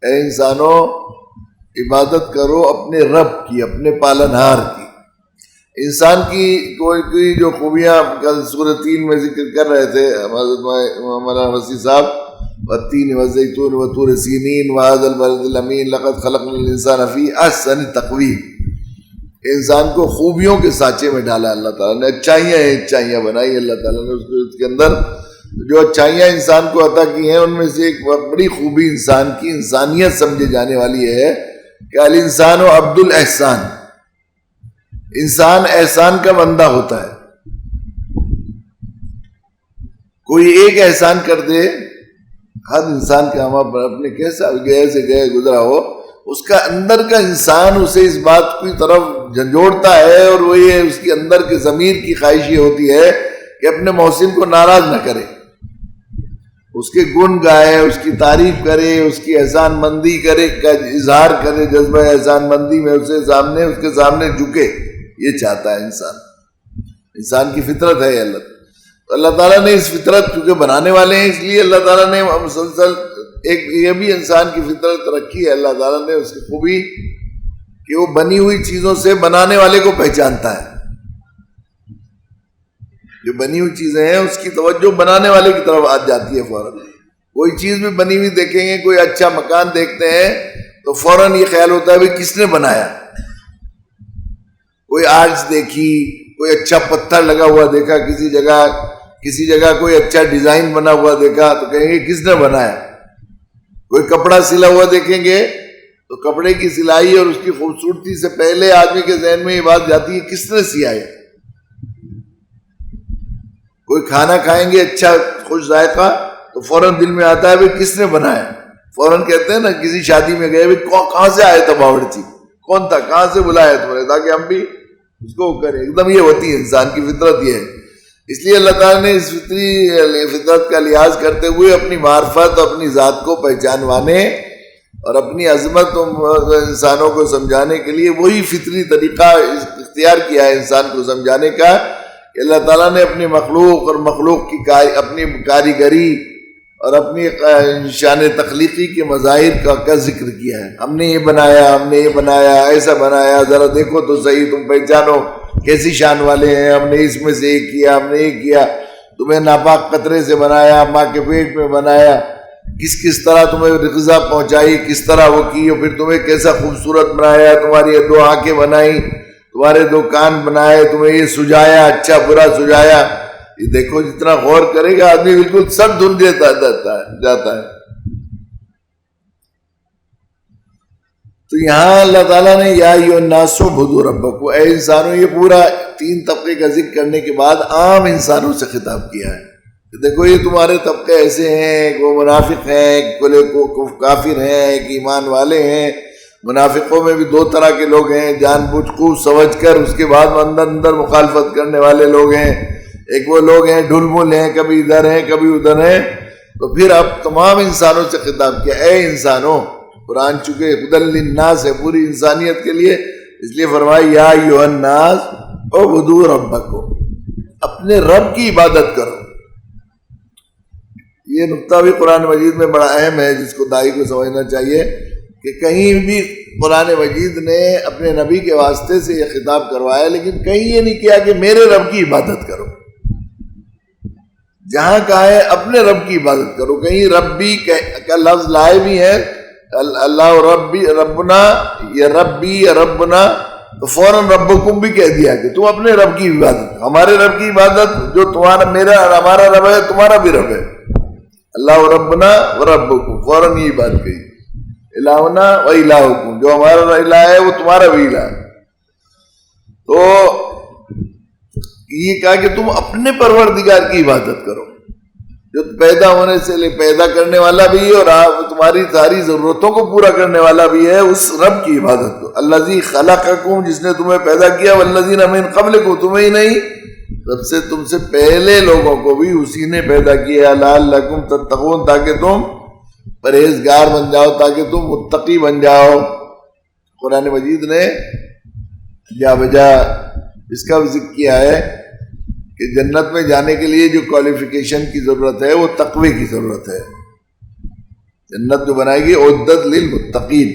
اے انسانوں عبادت کرو اپنے رب کی، اپنے پالنہار کی۔ انسان کی کوئی جو خوبیاں کل سورہ 3 میں ذکر کر رہے تھے مولانا وسیع صاحب، والتین والزیتون وطور سینین وھذا البلد الامین لقد خلقنا الانسان فی احسن تقویم، انسان کو خوبیوں کے سانچے میں ڈالا اللہ تعالیٰ نے، اچھائیاں بنائی اللہ تعالیٰ نے، اس کے اندر جو اچھائیاں انسان کو عطا کی ہیں ان میں سے ایک بڑی خوبی انسان کی انسانیت سمجھے جانے والی ہے کہ الانسان و عبد الاحسان، انسان احسان کا بندہ ہوتا ہے۔ کوئی ایک احسان کر دے، ہر انسان کا ہم اپنے کیسا گئے سے گئے گزرا ہو، اس کا اندر کا انسان اسے اس بات کی طرف جھنجھوڑتا ہے، اور وہ یہ اس کے اندر کے ضمیر کی خواہش یہ ہوتی ہے کہ اپنے محسن کو ناراض نہ کرے، اس کے گن گائے، اس کی تعریف کرے، اس کی احسان مندی کرے، کا اظہار کرے، جذبہ احسان مندی میں اس کے سامنے جھکے، یہ چاہتا ہے انسان کی فطرت ہے اللہ۔ تو اللہ تعالیٰ نے اس فطرت چونکہ بنانے والے ہیں، اس لیے اللہ تعالیٰ نے مسلسل ایک یہ بھی انسان کی فطرت رکھی ہے اللہ تعالیٰ نے، اس کی خوبی کہ وہ بنی ہوئی چیزوں سے بنانے والے کو پہچانتا ہے، جو بنی ہوئی چیزیں ہیں اس کی توجہ بنانے والے کی طرف آ جاتی ہے فوراً۔ کوئی چیز بھی بنی ہوئی دیکھیں گے، کوئی اچھا مکان دیکھتے ہیں تو فوراً یہ خیال ہوتا ہے کہ کس نے بنایا۔ کوئی آرچ دیکھی، کوئی اچھا پتھر لگا ہوا دیکھا کسی جگہ کوئی اچھا ڈیزائن بنا ہوا دیکھا تو کہیں گے کس نے بنایا۔ کوئی کپڑا سلا ہوا دیکھیں گے تو کپڑے کی سلائی اور اس کی خوبصورتی سے پہلے آدمی کے ذہن میں یہ بات جاتی ہے کس نے سیا ہے۔ کوئی کھانا کھائیں گے اچھا خوش ذائقہ تو فوراً دل میں آتا ہے بھائی کس نے بنایا۔ فوراً کہتے ہیں نا کسی شادی میں گئے کہاں سے آیا تھا باورچی، کون تھا، کہاں سے بلایا تم نے، تاکہ ہم بھی اس کو کریں۔ ایک دم یہ ہوتی ہے انسان کی فطرت یہ ہے۔ اس لیے اللہ تعالیٰ نے اس فطری فطرت کا لحاظ کرتے ہوئے اپنی معرفت، اپنی ذات کو پہچانوانے اور اپنی عظمت انسانوں کو سمجھانے کے لیے وہی فطری طریقہ اختیار کیا ہے انسان کو سمجھانے کا، کہ اللہ تعالیٰ نے اپنی مخلوق اور مخلوق کی اپنی کاریگری اور اپنی شان تخلیقی کے مظاہر کا ذکر کیا ہے۔ ہم نے یہ بنایا، ایسا بنایا، ذرا دیکھو تو صحیح، تم پہچانو کیسی شان والے ہیں، ہم نے اس میں سے ایک کیا، ہم نے یہ کیا، تمہیں ناپاک قطرے سے بنایا، ماں کے پیٹ میں بنایا، کس طرح تمہیں غذا پہنچائی، کس طرح وہ کی، اور پھر تمہیں کیسا خوبصورت بنایا، تمہاری 2 آنکھیں بنائی، تمہارے 2 کان بنائے، تمہیں یہ سجایا، اچھا برا سجایا۔ یہ دیکھو جتنا غور کرے گا آدمی بالکل سب دھل جاتا ہے۔ تو یہاں اللہ تعالیٰ نے یا ایھا الناس اعبدوا ربکم، اے انسانوں، یہ پورا 3 طبقے کا ذکر کرنے کے بعد عام انسانوں سے خطاب کیا ہے کہ دیکھو یہ تمہارے طبقے ایسے ہیں، ایک وہ منافق ہیں، ایک کافر ہیں، ایک ایمان والے ہیں۔ منافقوں میں بھی 2 طرح کے لوگ ہیں، جان بوجھ خوب سمجھ کر اس کے بعد اندر مخالفت کرنے والے لوگ ہیں، ایک وہ لوگ ہیں ڈھل مل ہیں، کبھی ادھر ہیں کبھی ادھر ہیں۔ تو پھر اب تمام انسانوں سے خطاب کیا، اے انسانوں قرآن چونکہ ہدی للناس ہے پوری انسانیت کے لیے، اس لیے فرمایا یا ایھا الناس اعبدوا ربکم، اپنے رب کی عبادت کرو۔ یہ نقطہ بھی قرآن مجید میں بڑا اہم ہے جس کو داعی کو سمجھنا چاہیے کہ کہیں بھی قرآن مجید نے اپنے نبی کے واسطے سے یہ خطاب کروایا، لیکن کہیں یہ نہیں کیا کہ میرے رب کی عبادت کرو۔ جہاں کہا ہے اپنے رب کی عبادت کرو، کہیں ربی کا لفظ لائے بھی ہے، اللہ ربی ربنا یا ربی یا ربنا، تو فوراً ربکم بھی کہہ دیا کہ تم اپنے رب کی عبادت، ہمارے رب کی عبادت جو تمہارا میرا ہمارا رب ہے تمہارا بھی رب ہے، اللہ ربنا و ربکم، فوراً یہ بات کہی، الہنا و الہکم، جو ہمارا الہ ہے وہ تمہارا بھی الہ ہے۔ تو یہ کہا کہ تم اپنے پروردگار کی عبادت کرو جو پیدا ہونے سے لے پیدا کرنے والا بھی ہے اور تمہاری ساری ضرورتوں کو پورا کرنے والا بھی ہے، اس رب کی عبادت کو۔ الذی خلقکم، جس نے تمہیں پیدا کیا، والذین من قبلکم، تمہیں ہی نہیں سب سے تم سے پہلے لوگوں کو بھی اسی نے پیدا کیا، لعلکم تتقون، تاکہ تم پرہیزگار بن جاؤ، تاکہ تم متقی بن جاؤ۔ قرآن مجید نے جا بجا اس کا ذکر کیا ہے کہ جنت میں جانے کے لیے جو کوالیفیکیشن کی ضرورت ہے وہ تقوی کی ضرورت ہے۔ جنت جو بنائی گئی اعدت للمتقین،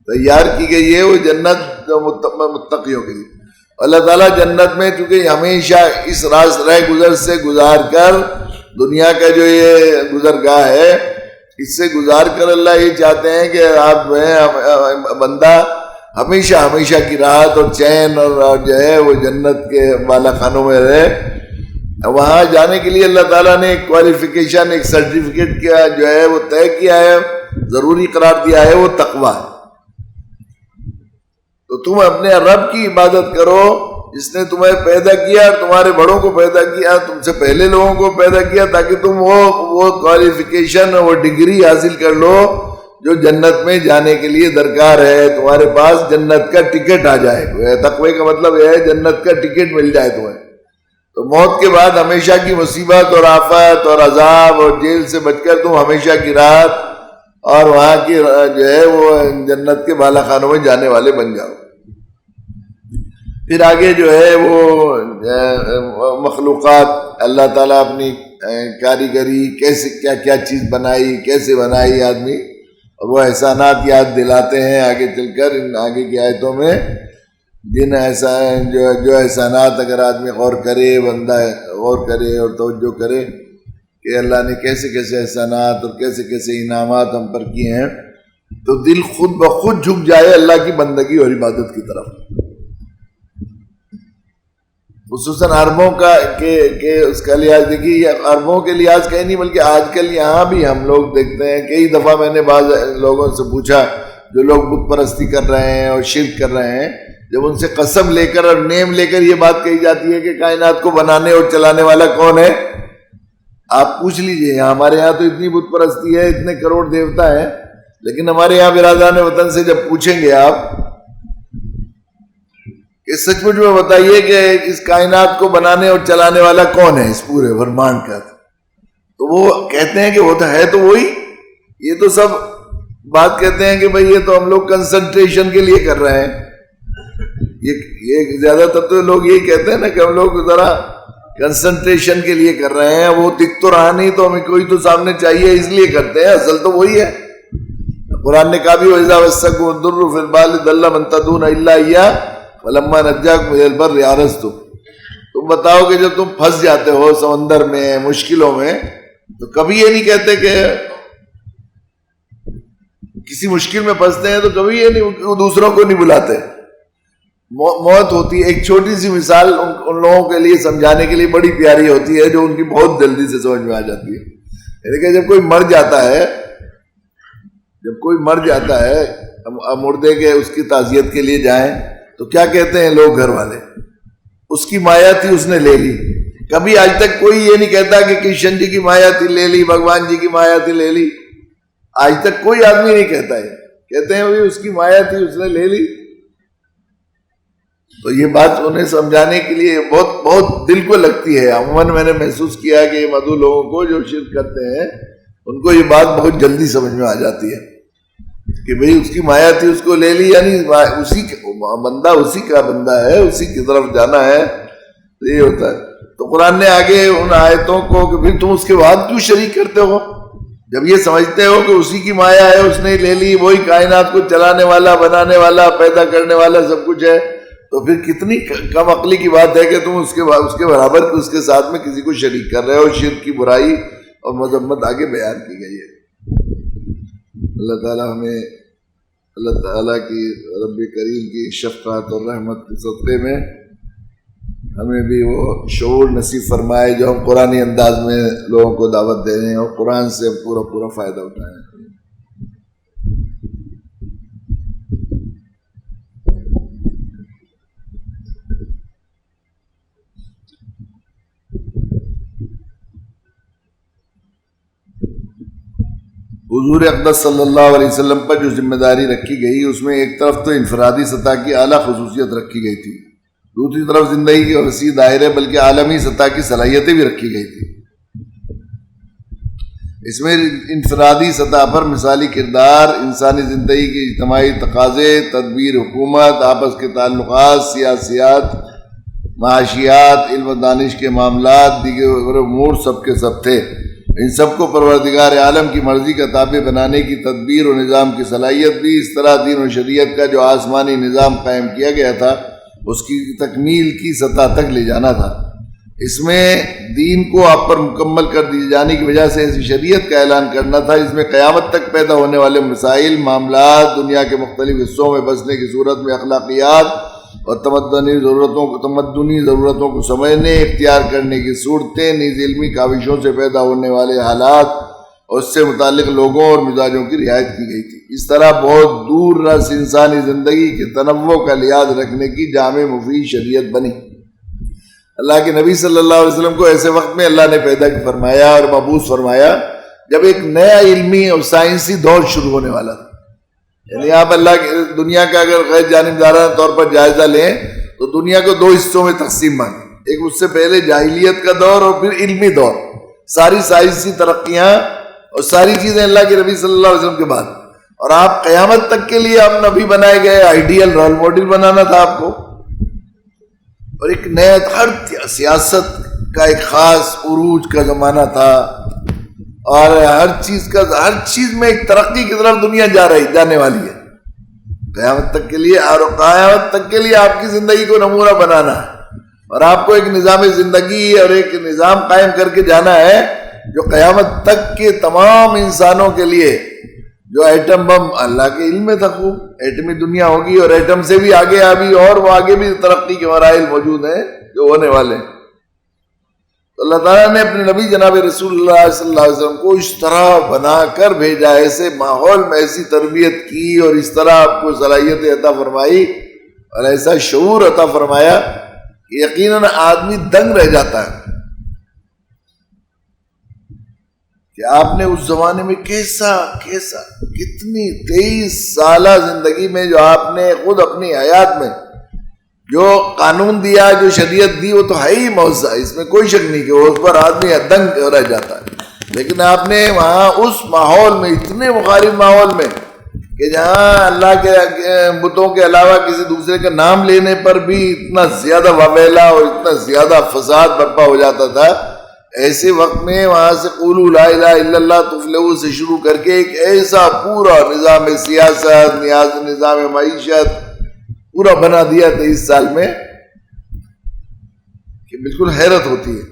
تیار کی گئی ہے وہ جنت جو متقیوں کے لیے۔ اللہ تعالیٰ جنت میں چونکہ ہمیشہ اس رہ گزر سے گزار کر، دنیا کا جو یہ گزرگاہ ہے اس سے گزار کر اللہ یہ چاہتے ہیں کہ آپ جو ہے بندہ ہمیشہ ہمیشہ کی راحت اور چین اور جو ہے وہ جنت کے بالا خانوں میں رہے۔ وہاں جانے کے لیے اللہ تعالیٰ نے ایک کوالیفیکیشن، ایک سرٹیفکیٹ کیا جو ہے وہ طے کیا ہے، ضروری قرار دیا ہے، وہ تقویٰ ہے۔ تو تم اپنے رب کی عبادت کرو جس نے تمہیں پیدا کیا، تمہارے بڑوں کو پیدا کیا، تم سے پہلے لوگوں کو پیدا کیا، تاکہ تم وہ کوالیفیکیشن، وہ ڈگری حاصل کر لو جو جنت میں جانے کے لیے درکار ہے، تمہارے پاس جنت کا ٹکٹ آ جائے۔ تقوی کا مطلب یہ ہے جنت کا ٹکٹ مل جائے تمہیں، تو موت کے بعد ہمیشہ کی مصیبت اور آفت اور عذاب اور جیل سے بچ کر تم ہمیشہ کی راحت اور وہاں کی جو ہے وہ جنت کے بالا خانوں میں جانے والے بن جاؤ۔ پھر آگے جو ہے وہ مخلوقات، اللہ تعالیٰ اپنی کاریگری کیسے کیا کیا چیز بنائی، کیسے بنائی آدمی، اور وہ احسانات یاد دلاتے ہیں آگے چل کر ان آگے کی آیتوں میں۔ جن جو احسانات اگر آدمی غور کرے، بندہ غور کرے اور توجہ کرے کہ اللہ نے کیسے کیسے احسانات اور کیسے کیسے انعامات ہم پر کیے ہیں، تو دل خود بخود جھک جائے اللہ کی بندگی اور عبادت کی طرف۔ خصوصاً عربوں کا کہ اس کا لحاظ دیکھیے، عربوں کے لحاظ کہیں نہیں بلکہ آج کل یہاں بھی ہم لوگ دیکھتے ہیں، کئی دفعہ میں نے بعض لوگوں سے پوچھا جو لوگ بت پرستی کر رہے ہیں اور شرک کر رہے ہیں، جب ان سے قسم لے کر اور نیم لے کر یہ بات کہی جاتی ہے کہ کائنات کو بنانے اور چلانے والا کون ہے، آپ پوچھ لیجئے۔ ہمارے یہاں تو اتنی بت پرستی ہے، اتنے کروڑ دیوتا ہیں، لیکن ہمارے یہاں برادران وطن سے جب پوچھیں گے آپ کہ سچ مچ میں بتائیے کہ اس کائنات کو بنانے اور چلانے والا کون ہے اس پورے برہمانڈ کا، تو وہ کہتے ہیں کہ وہ تو ہے تو وہی، یہ تو سب بات کہتے ہیں کہ بھئی یہ تو ہم لوگ کنسنٹریشن کے لیے کر رہے ہیں۔ یہ زیادہ تر تو لوگ یہی کہتے ہیں نا کہ ہم لوگ ذرا کنسنٹریشن کے لیے کر رہے ہیں، وہ دکھ تو رہا نہیں تو ہمیں کوئی تو سامنے چاہیے اس لیے کرتے ہیں، اصل تو وہی ہے۔ قرآن نے کہا بھی وَإِذَا مَسَّكُمُ الضُّرُّ فِي الْبَحْرِ ضَلَّ مَن تَدْعُونَ إِلَّا إِيَّاهُ فَلَمَّا نَجَّاكُمْ إِلَى الْبَرِّ أَعْرَضْتُمْ۔ تم بتاؤ کہ جب تم پھنس جاتے ہو سمندر میں، مشکلوں میں، تو کبھی یہ نہیں کہتے کہ کسی مشکل میں پھنستے ہیں تو کبھی یہ نہیں دوسروں کو نہیں بلاتے۔ موت ہوتی ہے، ایک چھوٹی سی مثال ان لوگوں کے لیے سمجھانے کے لیے بڑی پیاری ہوتی ہے جو ان کی بہت جلدی سے سمجھ میں آ جاتی ہے۔ دیکھیں جب کوئی مر جاتا ہے، مردے کے اس کی تعزیت کے لیے جائیں تو کیا کہتے ہیں لوگ، گھر والے، اس کی مایا تھی اس نے لے لی۔ کبھی آج تک کوئی یہ نہیں کہتا کہ کرشن جی کی مایا تھی لے لی، بھگوان جی کی مایا تھی لے لی، آج تک کوئی آدمی نہیں کہتا ہے، کہتے ہیں اس کی مایا تھی اس نے لے لی۔ تو یہ بات انہیں سمجھانے کے لیے بہت بہت دل کو لگتی ہے۔ عموماً میں نے محسوس کیا کہ یہ مدعو لوگوں کو جو شرک کرتے ہیں ان کو یہ بات بہت جلدی سمجھ میں آ جاتی ہے۔ کہ بھئی اس کی مایا تھی اس کو لے لی، یعنی اسی بندہ اسی کا بندہ ہے، اسی کی طرف جانا ہے، تو یہ ہوتا ہے۔ تو قرآن نے آگے ان آیتوں کو کہ پھر تم اس کے بعد کیوں شریک کرتے ہو؟ جب یہ سمجھتے ہو کہ اسی کی مایا ہے، اس نے لے لی، وہی کائنات کو چلانے والا، بنانے والا، پیدا کرنے والا سب کچھ ہے، تو پھر کتنی کم عقلی کی بات ہے کہ تم اس کے برابر اس کے ساتھ میں کسی کو شریک کر رہے ہو۔ شرک کی برائی اور مذمت آگے بیان کی گئی ہے۔ اللہ تعالیٰ ہمیں اللہ تعالیٰ کی رب کریم کی شفقت اور رحمت کے صدقے میں ہمیں بھی وہ شعور نصیب فرمائے جو ہم قرآنی انداز میں لوگوں کو دعوت دے رہے ہیں، اور قرآن سے پورا فائدہ اٹھائیں۔ حضور اقدس صلی اللہ علیہ وسلم پر جو ذمہ داری رکھی گئی، اس میں ایک طرف تو انفرادی سطح کی اعلیٰ خصوصیت رکھی گئی تھی، دوسری طرف زندگی کے وسیع دائرے بلکہ عالمی سطح کی صلاحیتیں بھی رکھی گئی تھی۔ اس میں انفرادی سطح پر مثالی کردار، انسانی زندگی کے اجتماعی تقاضے، تدبیر حکومت، آپس کے تعلقات، سیاسیات، معاشیات، علم و دانش کے معاملات، دیگر امور سب کے سب تھے۔ ان سب کو پروردگار عالم کی مرضی کا تابع بنانے کی تدبیر و نظام کی صلاحیت بھی، اس طرح دین و شریعت کا جو آسمانی نظام قائم کیا گیا تھا اس کی تکمیل کی سطح تک لے جانا تھا۔ اس میں دین کو آپ پر مکمل کر دیے جانے کی وجہ سے ایسی شریعت کا اعلان کرنا تھا جس میں قیامت تک پیدا ہونے والے مسائل، معاملات، دنیا کے مختلف حصوں میں بسنے کی صورت میں اخلاقیات اور تمدنی ضرورتوں کو سمجھنے، اختیار کرنے کی صورتیں، نیز علمی کاوشوں سے پیدا ہونے والے حالات اور اس سے متعلق لوگوں اور مزاجوں کی رعایت کی گئی تھی۔ اس طرح بہت دور رس انسانی زندگی کے تنوع کا لحاظ رکھنے کی جامع مفید شریعت بنی۔ اللہ کے نبی صلی اللہ علیہ وسلم کو ایسے وقت میں اللہ نے پیدا فرمایا اور مبعوث فرمایا جب ایک نیا علمی اور سائنسی دور شروع ہونے والا تھا۔ یعنی آپ اللہ کی دنیا کا اگر غیر جانبدارانہ طور پر جائزہ لیں تو دنیا کو دو حصوں میں تقسیم مانگیں، ایک اس سے پہلے جاہلیت کا دور اور پھر علمی دور، ساری سائنسی ترقیاں اور ساری چیزیں اللہ کے نبی صلی اللہ علیہ وسلم کے بعد، اور آپ قیامت تک کے لیے آپ نبی بنائے گئے، آئیڈیل رول ماڈل بنانا تھا آپ کو، اور ایک نیا ہر سیاست کا ایک خاص عروج کا زمانہ تھا، اور ہر چیز میں ایک ترقی کی طرف دنیا جانے والی ہے قیامت تک کے لیے، اور قیامت تک کے لیے آپ کی زندگی کو نمونہ بنانا ہے، اور آپ کو ایک نظام زندگی اور ایک نظام قائم کر کے جانا ہے جو قیامت تک کے تمام انسانوں کے لیے، جو ایٹم بم اللہ کے علم میں تھا، خوب ایٹمی دنیا ہوگی اور ایٹم سے بھی آگے ابھی اور وہ آگے بھی ترقی کے مراحل موجود ہیں جو ہونے والے ہیں۔ تو اللہ تعالیٰ نے اپنے نبی جناب رسول اللہ صلی اللہ علیہ وسلم کو اس طرح بنا کر بھیجا، ایسے ماحول میں ایسی تربیت کی اور اس طرح آپ کو صلاحیت عطا فرمائی اور ایسا شعور عطا فرمایا کہ یقیناً آدمی دنگ رہ جاتا ہے کہ آپ نے اس زمانے میں کیسا کتنی 23 سالہ زندگی میں جو آپ نے خود اپنی حیات میں جو قانون دیا، جو شریعت دی، وہ تو ہے ہی معجزہ، اس میں کوئی شک نہیں کہ وہ اس پر آدمی دنگ رہ جاتا ہے، لیکن آپ نے وہاں اس ماحول میں، اتنے مخالف ماحول میں کہ جہاں اللہ کے بتوں کے علاوہ کسی دوسرے کا نام لینے پر بھی اتنا زیادہ وبیلا اور اتنا زیادہ فساد برپا ہو جاتا تھا، ایسے وقت میں وہاں سے قولوا لا الہ الا اللہ تفلحوا سے شروع کر کے ایک ایسا پورا نظام سیاست، نظام معیشت پورا بنا دیا 23 سال میں کہ بالکل حیرت ہوتی ہے۔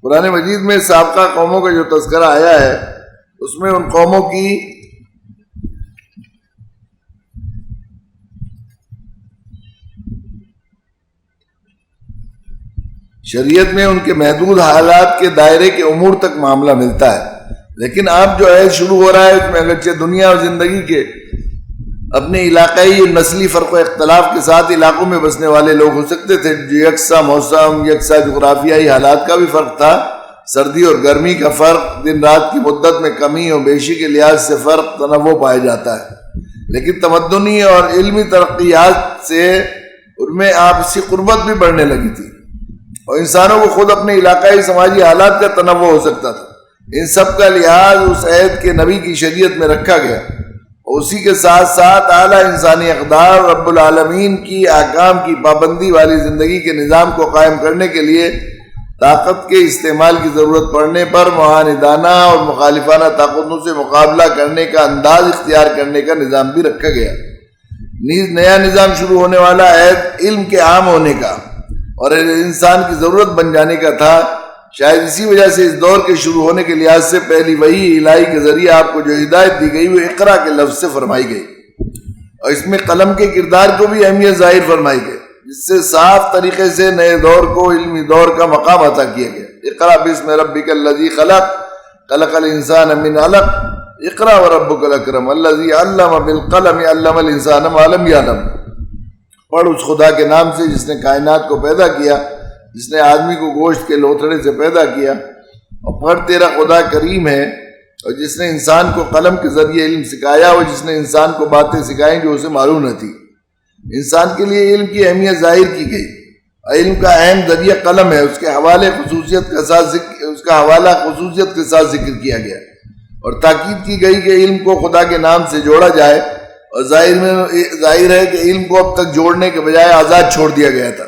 قرآن مجید میں سابقہ قوموں کا جو تذکرہ آیا ہے اس میں ان قوموں کی شریعت میں ان کے محدود حالات کے دائرے کے امور تک معاملہ ملتا ہے، لیکن اب جو ہے شروع ہو رہا ہے اس میں اگرچہ دنیا اور زندگی کے اپنے علاقائی نسلی فرق و اختلاف کے ساتھ علاقوں میں بسنے والے لوگ ہو سکتے تھے، جو یکساں موسم، یکساں جغرافیائی حالات کا بھی فرق تھا، سردی اور گرمی کا فرق، دن رات کی مدت میں کمی اور بیشی کے لحاظ سے فرق، تنوع پایا جاتا ہے، لیکن تمدنی اور علمی ترقیات سے ان میں آپسی قربت بھی بڑھنے لگی تھی، اور انسانوں کو خود اپنے علاقائی سماجی حالات کا تنوع ہو سکتا تھا۔ ان سب کا لحاظ اس عہد کے نبی کی شریعت میں رکھا گیا۔ اسی کے ساتھ ساتھ اعلیٰ انسانی اقدار رب العالمین کی احکام کی پابندی والی زندگی کے نظام کو قائم کرنے کے لیے طاقت کے استعمال کی ضرورت پڑنے پر معاندانہ اور مخالفانہ طاقتوں سے مقابلہ کرنے کا انداز اختیار کرنے کا نظام بھی رکھا گیا۔ نیز نیا نظام شروع ہونے والا عہد علم کے عام ہونے کا اور انسان کی ضرورت بن جانے کا تھا۔ شاید اسی وجہ سے اس دور کے شروع ہونے کے لحاظ سے پہلی وحی الہی کے ذریعے آپ کو جو ہدایت دی گئی وہ اقرا کے لفظ سے فرمائی گئی، اور اس میں قلم کے کردار کو بھی اہمیت ظاہر فرمائی گئی، جس سے صاف طریقے سے نئے دور کو علمی دور کا مقام عطا کیا گیا۔ اقرا بسم ربک الذی خلق خلق الانسان من علق اقرا وربک الاکرم الذی علم بالقلم علم الانسان ما لم یعلم۔ پڑھ اس خدا کے نام سے جس نے کائنات کو پیدا کیا، جس نے آدمی کو گوشت کے لوتھڑے سے پیدا کیا، اور پڑھ تیرا خدا کریم ہے، اور جس نے انسان کو قلم کے ذریعے علم سکھایا، اور جس نے انسان کو باتیں سکھائیں جو اسے معلوم نہ تھی۔ انسان کے لیے علم کی اہمیت ظاہر کی گئی۔ علم کا اہم ذریعہ قلم ہے، اس کے حوالہ خصوصیت کے ساتھ ذکر کیا گیا، اور تاکید کی گئی کہ علم کو خدا کے نام سے جوڑا جائے، اور ظاہر ہے کہ علم کو اب تک جوڑنے کے بجائے آزاد چھوڑ دیا گیا تھا۔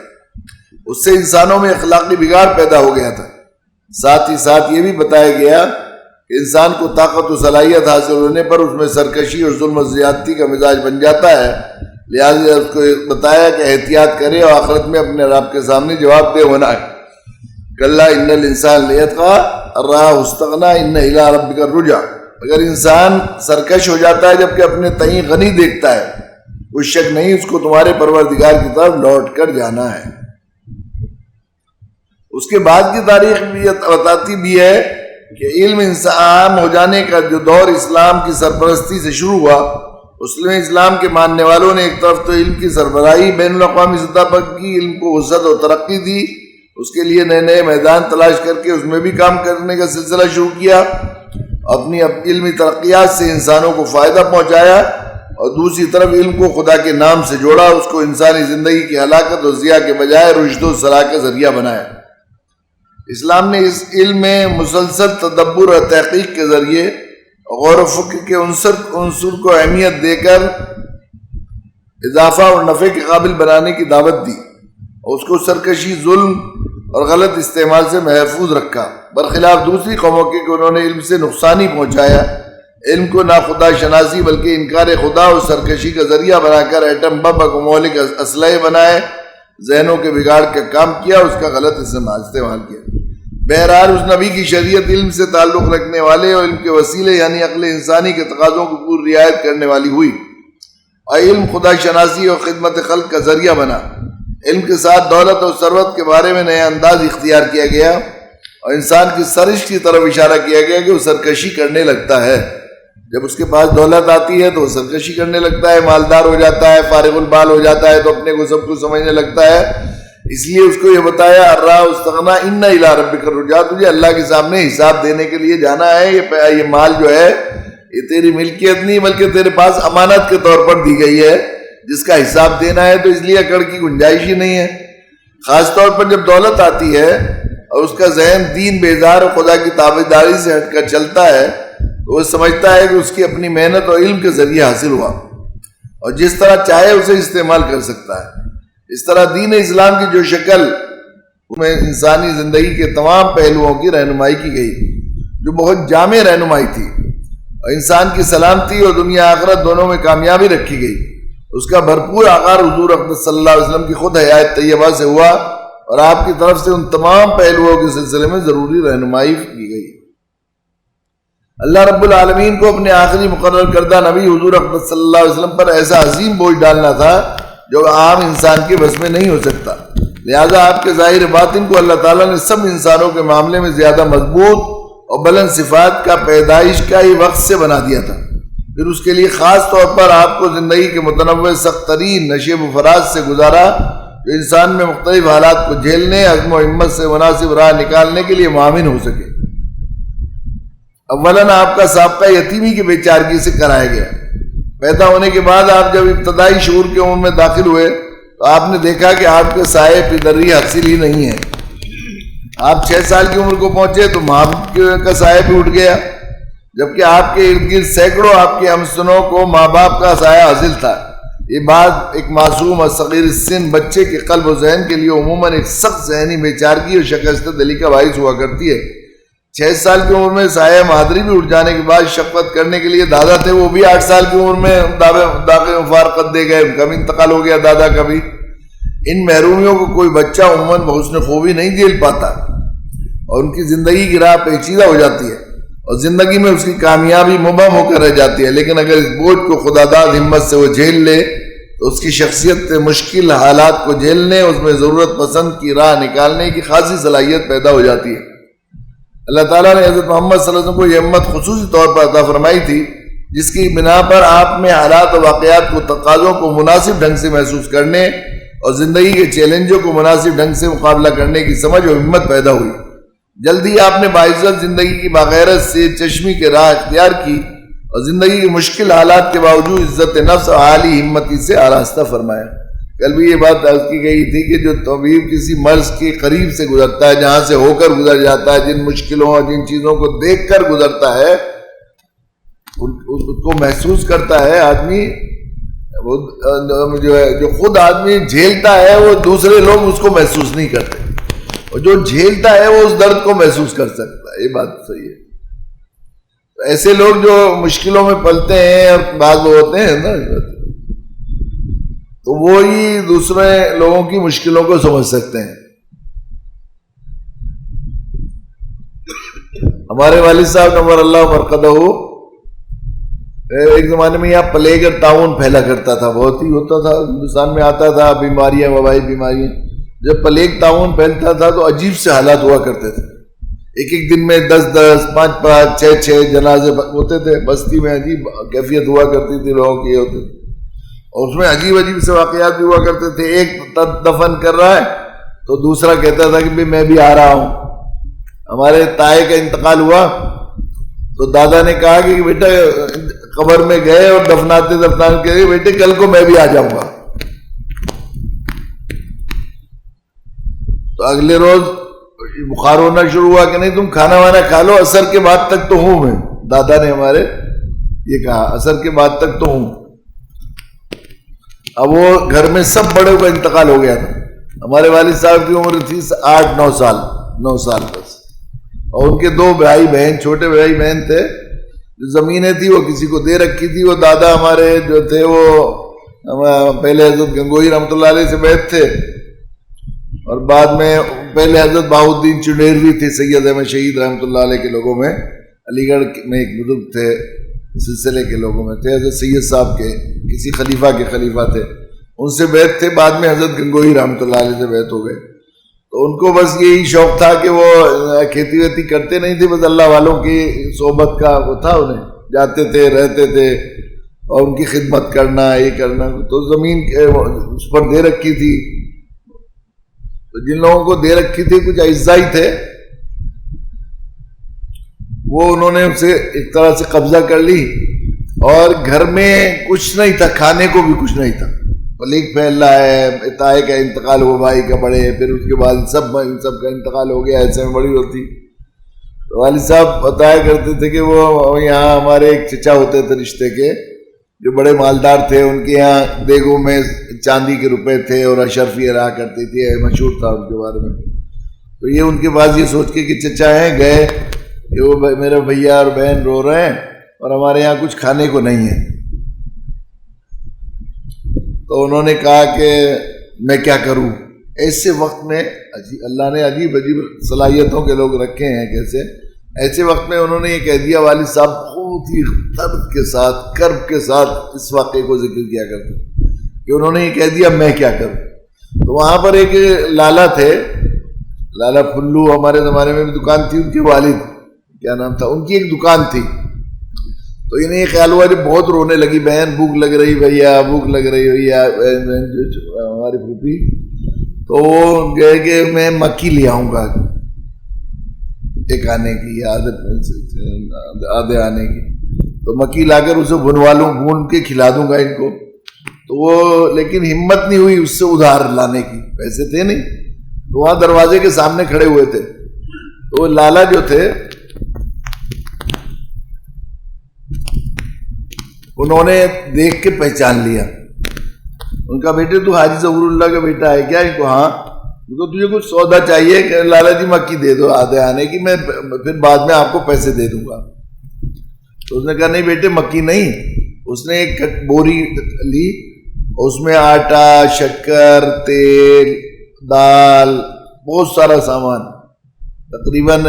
اس سے انسانوں میں اخلاقی بگاڑ پیدا ہو گیا تھا۔ ساتھ ہی ساتھ یہ بھی بتایا گیا کہ انسان کو طاقت و صلاحیت حاصل ہونے پر اس میں سرکشی اور ظلم و زیادتی کا مزاج بن جاتا ہے، لہٰذا اس کو بتایا کہ احتیاط کرے اور آخرت میں اپنے رب کے سامنے جواب دہ ہونا ہے۔ کلا ان الانسان لیطغی ان رآہ استغنی ان الی ربک الرجع۔ اگر انسان سرکش ہو جاتا ہے جبکہ اپنے تئیں غنی دیکھتا ہے، کوئی شک نہیں اس کو تمہارے پروردگار کی طرف لوٹ کر جانا ہے۔ اس کے بعد کی تاریخ بھی بتاتی بھی ہے کہ علم عام ہو جانے کا جو دور اسلام کی سرپرستی سے شروع ہوا، اس میں اسلام کے ماننے والوں نے ایک طرف تو علم کی سربراہی بین الاقوامی سطح پر کی، علم کو وسعت اور ترقی دی، اس کے لیے نئے نئے میدان تلاش کر کے اس میں بھی کام کرنے کا سلسلہ شروع کیا، اپنی علمی ترقیات سے انسانوں کو فائدہ پہنچایا، اور دوسری طرف علم کو خدا کے نام سے جوڑا، اس کو انسانی زندگی کی ہلاکت اور ضیاع کے بجائے رشد و صلاح کا ذریعہ بنایا۔ اسلام نے اس علم میں مسلسل تدبر اور تحقیق کے ذریعے غور و فکر کے عنصر کو اہمیت دے کر اضافہ اور نفع کے قابل بنانے کی دعوت دی، اور اس کو سرکشی، ظلم اور غلط استعمال سے محفوظ رکھا، برخلاف دوسری قوموں کے کہ انہوں نے علم سے نقصان ہی پہنچایا، علم کو نہ خدا شناسی بلکہ انکار خدا اور سرکشی کا ذریعہ بنا کر ایٹم بم کو مہلک اسلحے بنائے، ذہنوں کے بگاڑ کا کام کیا، اس کا غلط استعمال کیا۔ بہرحال اس نبی کی شریعت علم سے تعلق رکھنے والے اور علم کے وسیلے یعنی عقل انسانی کے تقاضوں کو پوری رعایت کرنے والی ہوئی، اور علم خدا شناسی اور خدمت خلق کا ذریعہ بنا۔ علم کے ساتھ دولت اور ثروت کے بارے میں نیا انداز اختیار کیا گیا، اور انسان کی سرشت کی طرف اشارہ کیا گیا کہ وہ سرکشی کرنے لگتا ہے۔ جب اس کے پاس دولت آتی ہے تو وہ سرکشی کرنے لگتا ہے، مالدار ہو جاتا ہے، فارغ البال ہو جاتا ہے، تو اپنے کو سب کچھ سمجھنے لگتا ہے۔ اس لیے اس کو یہ بتایا الرآہ استغنی ان الی ربک الرجع، تجھے اللہ کے سامنے حساب دینے کے لیے جانا ہے۔ یہ مال جو ہے یہ تیری ملکیت نہیں بلکہ تیرے پاس امانت کے طور پر دی گئی ہے، جس کا حساب دینا ہے، تو اس لیے اکڑ کی گنجائش ہی نہیں ہے۔ خاص طور پر جب دولت آتی ہے اور اس کا ذہن دین بیزار اور خدا کی تابعداری سے ہٹ کر چلتا ہے، تو وہ سمجھتا ہے کہ اس کی اپنی محنت اور علم کے ذریعے حاصل ہوا، اور جس طرح چاہے اسے استعمال کر سکتا ہے۔ اس طرح دین اسلام کی جو شکل میں انسانی زندگی کے تمام پہلوؤں کی رہنمائی کی گئی، جو بہت جامع رہنمائی تھی، اور انسان کی سلامتی اور دنیا آخرت دونوں میں کامیابی رکھی گئی، اس کا بھرپور آغاز حضور اقدس صلی اللہ علیہ وسلم کی خود حیات طیبہ سے ہوا، اور آپ کی طرف سے ان تمام پہلوؤں کے سلسلے میں ضروری رہنمائی کی گئی۔ اللہ رب العالمین کو اپنے آخری مقرر کردہ نبی حضور اقدس صلی اللہ علیہ وسلم پر ایسا عظیم بوجھ ڈالنا تھا جو عام انسان کے بس میں نہیں ہو سکتا، لہذا آپ کے ظاہر باطن کو اللہ تعالیٰ نے سب انسانوں کے معاملے میں زیادہ مضبوط اور بلند صفات کا پیدائش کا ہی وقت سے بنا دیا تھا۔ پھر اس کے لیے خاص طور پر آپ کو زندگی کے متنوع سخت ترین نشیب و فراز سے گزارا، جو انسان میں مختلف حالات کو جھیلنے، عزم و ہمت سے مناسب راہ نکالنے کے لیے معاون ہو سکے۔ اولاً آپ کا سابقہ یتیمی کی بے چارگی سے کرایا گیا۔ پیدا ہونے کے بعد آپ جب ابتدائی شعور کے عمر میں داخل ہوئے تو آپ نے دیکھا کہ آپ کے سائے پدری حاصل ہی نہیں ہے۔ آپ 6 سال کی عمر کو پہنچے تو ماں کا سایہ بھی اٹھ گیا، جبکہ آپ کے ارد گرد سینکڑوں آپ کے ہمسنوں کو ماں باپ کا سایہ حاصل تھا۔ یہ بات ایک معصوم اور صغیر سن بچے کے قلب و ذہن کے لیے عموماً ایک سخت ذہنی بیچارگی اور شکست دلی کا باعث ہوا کرتی ہے۔ 6 سال کی عمر میں سایہ مادری بھی اٹھ جانے کے بعد شفقت کرنے کے لیے دادا تھے، وہ بھی 8 سال کی عمر میں داغ مفارقت دے گئے، ان کا بھی انتقال ہو گیا دادا کا بھی۔ ان محرومیوں کو کوئی بچہ عموماً بحسن خوبی نہیں جھیل پاتا اور ان کی زندگی کی راہ پیچیدہ ہو جاتی ہے اور زندگی میں اس کی کامیابی مبہم ہو کر رہ جاتی ہے۔ لیکن اگر اس بوجھ کو خداداد ہمت سے وہ جھیل لے تو اس کی شخصیت سے مشکل حالات کو جھیلنے، اس میں ضرورت پسند کی راہ نکالنے کی خاصی صلاحیت پیدا ہو جاتی ہے۔ اللہ تعالیٰ نے حضرت محمد صلی اللہ علیہ وسلم کو یہ ہمت خصوصی طور پر عطا فرمائی تھی، جس کی بنا پر آپ میں حالات و واقعات کو تقاضوں کو مناسب ڈھنگ سے محسوس کرنے اور زندگی کے چیلنجوں کو مناسب ڈھنگ سے مقابلہ کرنے کی سمجھ اور ہمت پیدا ہوئی۔ جلدی آپ نے باعزت زندگی کی باغیرت سے چشمی کے راہ اختیار کی اور زندگی کے مشکل حالات کے باوجود عزت نفس اور عالی ہمتی سے آراستہ فرمایا۔ کل بھی یہ بات عرض کی گئی تھی کہ جو طبیب کسی مرض کے قریب سے گزرتا ہے، جہاں سے ہو کر گزر جاتا ہے، جن مشکلوں اور جن چیزوں کو دیکھ کر گزرتا ہے، اس کو محسوس کرتا ہے آدمی، وہ جو ہے جو خود آدمی جھیلتا ہے وہ دوسرے لوگ اس کو محسوس نہیں کرتے، اور جو جھیلتا ہے وہ اس درد کو محسوس کر سکتا ہے۔ یہ بات صحیح ہے۔ ایسے لوگ جو مشکلوں میں پلتے ہیں اور بعض وہ ہوتے ہیں نا، تو وہی دوسرے لوگوں کی مشکلوں کو سمجھ سکتے ہیں۔ ہمارے والد صاحب نور اللہ مرقدہ، ایک زمانے میں یہاں پلیگ اور تعاون پھیلا کرتا تھا، بہت ہی ہوتا تھا، ہندوستان میں آتا تھا، بیماریاں، وبائی بیماریاں۔ جب پلیگ تعاون پھیلتا تھا تو عجیب سے حالات ہوا کرتے تھے، ایک دن میں 10 5 6 جنازے ہوتے تھے بستی میں، عجیب کیفیت ہوا کرتی تھی لوگوں کی ہوتے تھے، اور اس میں عجیب سے واقعات بھی ہوا کرتے تھے۔ ایک دفن کر رہا ہے تو دوسرا کہتا تھا کہ میں بھی آ رہا ہوں۔ ہمارے تائے کا انتقال ہوا تو دادا نے کہا کہ بیٹا قبر میں گئے اور دفناتے کہ بیٹے کل کو میں بھی آ جاؤں گا۔ تو اگلے روز بخار ہونا شروع ہوا کہ نہیں تم کھانا وانا کھا لو، عصر کے بعد تک تو ہوں میں۔ دادا نے ہمارے یہ کہا عصر کے بعد تک تو ہوں۔ اب وہ گھر میں سب بڑوں کا انتقال ہو گیا تھا۔ ہمارے والد صاحب کی عمر تھی 8 9 سال، 9 سال بس، اور ان کے 2 بھائی بہن، چھوٹے بھائی بہن تھے۔ جو زمینیں تھی وہ کسی کو دے رکھی تھی۔ وہ دادا ہمارے جو تھے وہ پہلے حضرت گنگوئی رحمۃ اللہ علیہ سے بیعت تھے، اور بعد میں پہلے حضرت بہاؤالدین چنیروی تھے، سید احمد شہید رحمۃ اللہ علیہ کے لوگوں میں، علی گڑھ میں ایک بزرگ تھے سلسلے کے لوگوں میں تھے، حضرت سید صاحب کے کسی خلیفہ کے خلیفہ تھے، ان سے بیعت تھے۔ بعد میں حضرت گنگوئی رحمۃ اللہ علیہ سے بیعت ہو گئے۔ تو ان کو بس یہی شوق تھا کہ وہ کھیتی ویتی کرتے نہیں تھے، بس اللہ والوں کی صحبت کا وہ تھا، انہیں جاتے تھے، رہتے تھے، اور ان کی خدمت کرنا، یہ کرنا۔ تو زمین اس پر دے رکھی تھی، تو جن لوگوں کو دے رکھی تھی کچھ اعزائی تھے، وہ انہوں نے اسے ایک طرح سے قبضہ کر لی، اور گھر میں کچھ نہیں تھا، کھانے کو بھی کچھ نہیں تھا۔ پلیگ پھیل رہا ہے، تائے کا انتقال ہوا بھائی کا بڑے، پھر اس کے بعد ان سب کا انتقال ہو گیا، ایسے میں بڑی ہوتی۔ تو والد صاحب بتایا کرتے تھے کہ وہ یہاں ہمارے ایک چچا ہوتے تھے رشتے کے، جو بڑے مالدار تھے، ان کے یہاں دیگوں میں چاندی کے روپے تھے اور اشرفیاں رہا کرتی تھی، مشہور تھا ان کے بارے میں۔ تو یہ ان کے پاس یہ سوچ کے کہ چچا ہیں گئے کہ وہ میرے بھیا اور بہن رو رہے ہیں اور ہمارے یہاں کچھ کھانے کو نہیں ہے۔ تو انہوں نے کہا کہ میں کیا کروں۔ ایسے وقت میں اللہ نے عجیب صلاحیتوں کے لوگ رکھے ہیں کیسے، ایسے وقت میں انہوں نے یہ کہہ دیا، والد صاحب بہت ہی درد کے ساتھ، کرب کے ساتھ اس واقعے کو ذکر کیا کرتے کہ انہوں نے یہ کہہ دیا میں کیا کروں۔ تو وہاں پر ایک لالا تھے، لالا پھلو، ہمارے زمانے میں بھی دکان تھی، ان کے والد کیا نام تھا، ان کی ایک دکان تھی۔ تو انہیں یہ خیال ہوا کہ بہت رونے لگی بہن، بھوک لگ رہی بھیا، بھوک لگ رہی بھیا، ہماری پھوپھی۔ تو وہ گئے کہ میں مکی لے آؤں گا ایک آنے کی، آدھے آنے کی، تو مکی لا کر اسے بھنوا لوں، بھون کے کھلا دوں گا ان کو۔ تو وہ لیکن ہمت نہیں ہوئی اس سے ادھار لانے کی، پیسے تھے نہیں۔ تو وہاں دروازے کے سامنے کھڑے ہوئے تھے، تو وہ لالا جو تھے انہوں نے دیکھ کے پہچان لیا. ان کا بیٹے تو حاجی ظہور اللہ کا بیٹا ہے کیا؟ ان کو ہاں. ان کو تجھے کچھ سودا چاہیے کہ لالا جی مکی دے دو آدھے آنے کی، میں پھر بعد میں آپ کو پیسے دے دوں گا. تو اس نے کہا نہیں بیٹے مکی نہیں. اس نے ایک بوری لی، اس میں آٹا، شکر، تیل، دال، بہت سارا سامان، تقریباً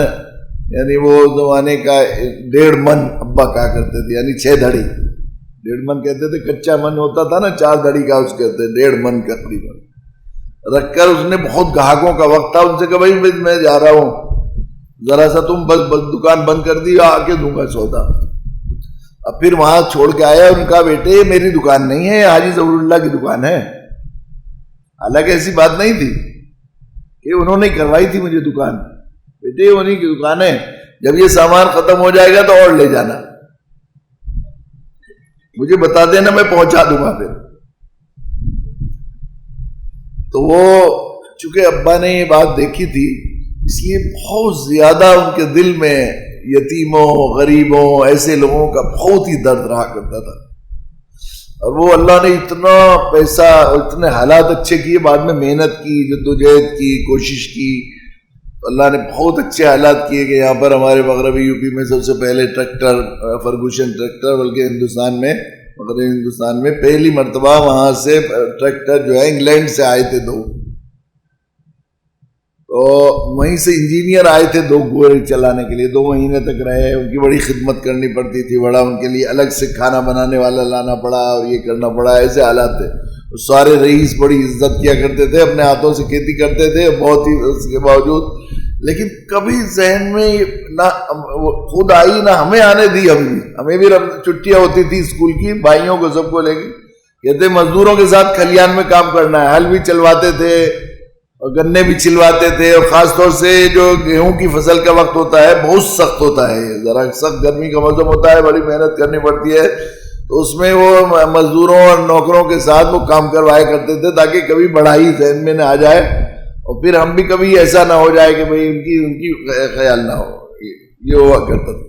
یعنی وہ زمانے کا 1.5 من ابا کہا کرتے تھے، یعنی 6 دھڑی. 1.5 من کہتے تھے، کچا من ہوتا تھا نا 4 دھڑی کا، اس کہتے 1.5 من کا تقریباً رکھ کر. اس نے بہت گاہکوں کا وقت تھا، ان سے کہا بھائی میں جا رہا ہوں، ذرا سا تم بس دکان بند کر دی، آ کے دوں گا سودا. اب پھر وہاں چھوڑ کے آیا. ان کا بیٹے یہ میری دکان نہیں ہے، حاجی ظہور اللہ کی دکان ہے. حالانکہ ایسی بات نہیں تھی کہ انہوں نے کروائی تھی مجھے دکان. بیٹے انہیں کی دکان ہے، جب یہ سامان ختم ہو جائے گا تو اور لے جانا، مجھے بتا دینا، میں پہنچا دوں گا. پھر تو وہ چونکہ ابا نے یہ بات دیکھی تھی، اس لیے بہت زیادہ ان کے دل میں یتیموں، غریبوں، ایسے لوگوں کا بہت ہی درد رہا کرتا تھا. اور وہ اللہ نے اتنا پیسہ، اتنے حالات اچھے کیے، بعد میں محنت کی، جدوجہد کی، کوشش کی. اللہ نے بہت اچھے حالات کیے کہ یہاں پر ہمارے مغربی یو پی میں سب سے پہلے ٹریکٹر، فرگوشن ٹریکٹر، بلکہ ہندوستان میں، مغربی ہندوستان میں پہلی مرتبہ وہاں سے ٹریکٹر جو ہے انگلینڈ سے آئے تھے 2. تو وہیں سے انجینئر آئے تھے 2 گوڑے چلانے کے لیے. 2 مہینے تک رہے، ان کی بڑی خدمت کرنی پڑتی تھی، بڑا ان کے لیے الگ سے کھانا بنانے والا لانا پڑا اور یہ کرنا پڑا. ایسے حالات تھے. سارے رئیس بڑی عزت کیا کرتے تھے، اپنے ہاتھوں سے کھیتی کرتے تھے بہت ہی، اس کے باوجود لیکن کبھی ذہن میں نہ خود آئی نہ ہمیں آنے دی. ہمیں بھی چھٹیاں ہوتی تھی اسکول کی، بھائیوں کو سب کو لے کے کہتے مزدوروں کے ساتھ کھلیان میں کام کرنا ہے. ہل بھی چلواتے تھے اور گنے بھی چلواتے تھے، اور خاص طور سے جو گیہوں کی فصل کا وقت ہوتا ہے بہت سخت ہوتا ہے، ذرا سخت گرمی کا موسم ہوتا ہے، بڑی محنت کرنی پڑتی ہے. تو اس میں وہ مزدوروں اور نوکروں کے ساتھ وہ کام کروایا کرتے تھے تاکہ کبھی بڑھائی ذہن میں نہ آ جائے، اور پھر ہم بھی کبھی ایسا نہ ہو جائے کہ بھئی ان کی خیال نہ ہو. یہ ہوا کرتا تھا.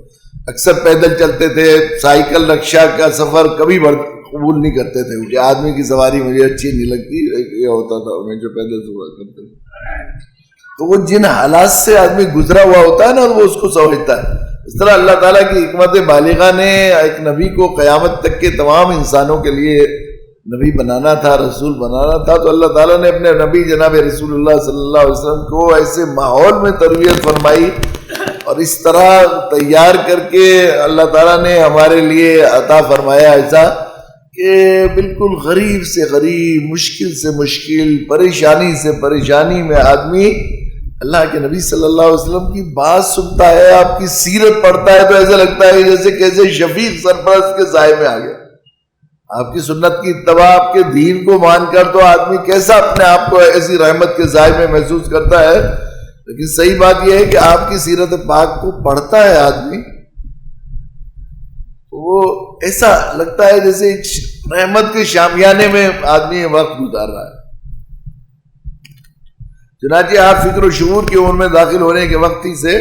اکثر پیدل چلتے تھے، سائیکل رکشہ کا سفر کبھی قبول نہیں کرتے تھے کہ آدمی کی سواری مجھے اچھی نہیں لگتی. یہ ہوتا تھا میں جو پیدل سفر کرتے تھے. تو وہ جن حالات سے آدمی گزرا ہوا ہوتا ہے نا وہ اس کو سمجھتا ہے. اس طرح اللہ تعالیٰ کی حکمت بالغہ نے ایک نبی کو قیامت تک کے تمام انسانوں کے لیے نبی بنانا تھا، رسول بنانا تھا. تو اللہ تعالیٰ نے اپنے نبی جناب رسول اللہ صلی اللہ علیہ وسلم کو ایسے ماحول میں تربیت فرمائی اور اس طرح تیار کر کے اللہ تعالیٰ نے ہمارے لیے عطا فرمایا ایسا کہ بالکل غریب سے غریب، مشکل سے مشکل، پریشانی سے پریشانی میں آدمی اللہ کے نبی صلی اللہ علیہ وسلم کی بات سنتا ہے، آپ کی سیرت پڑھتا ہے تو ایسا لگتا ہے جیسے کیسے شفیق سرپرست کے سائے میں آ گیا. آپ کی سنت کی اتباع، آپ کے دین کو مان کر تو آدمی کیسا اپنے آپ کو ایسی رحمت کے سائے میں محسوس کرتا ہے. لیکن صحیح بات یہ ہے کہ آپ کی سیرت پاک کو پڑھتا ہے آدمی، وہ ایسا لگتا ہے جیسے رحمت کے شامیانے میں آدمی وقت گزار رہا ہے. چنانچہ آپ فکر و شعور کی عمر میں داخل ہونے کے وقت ہی سے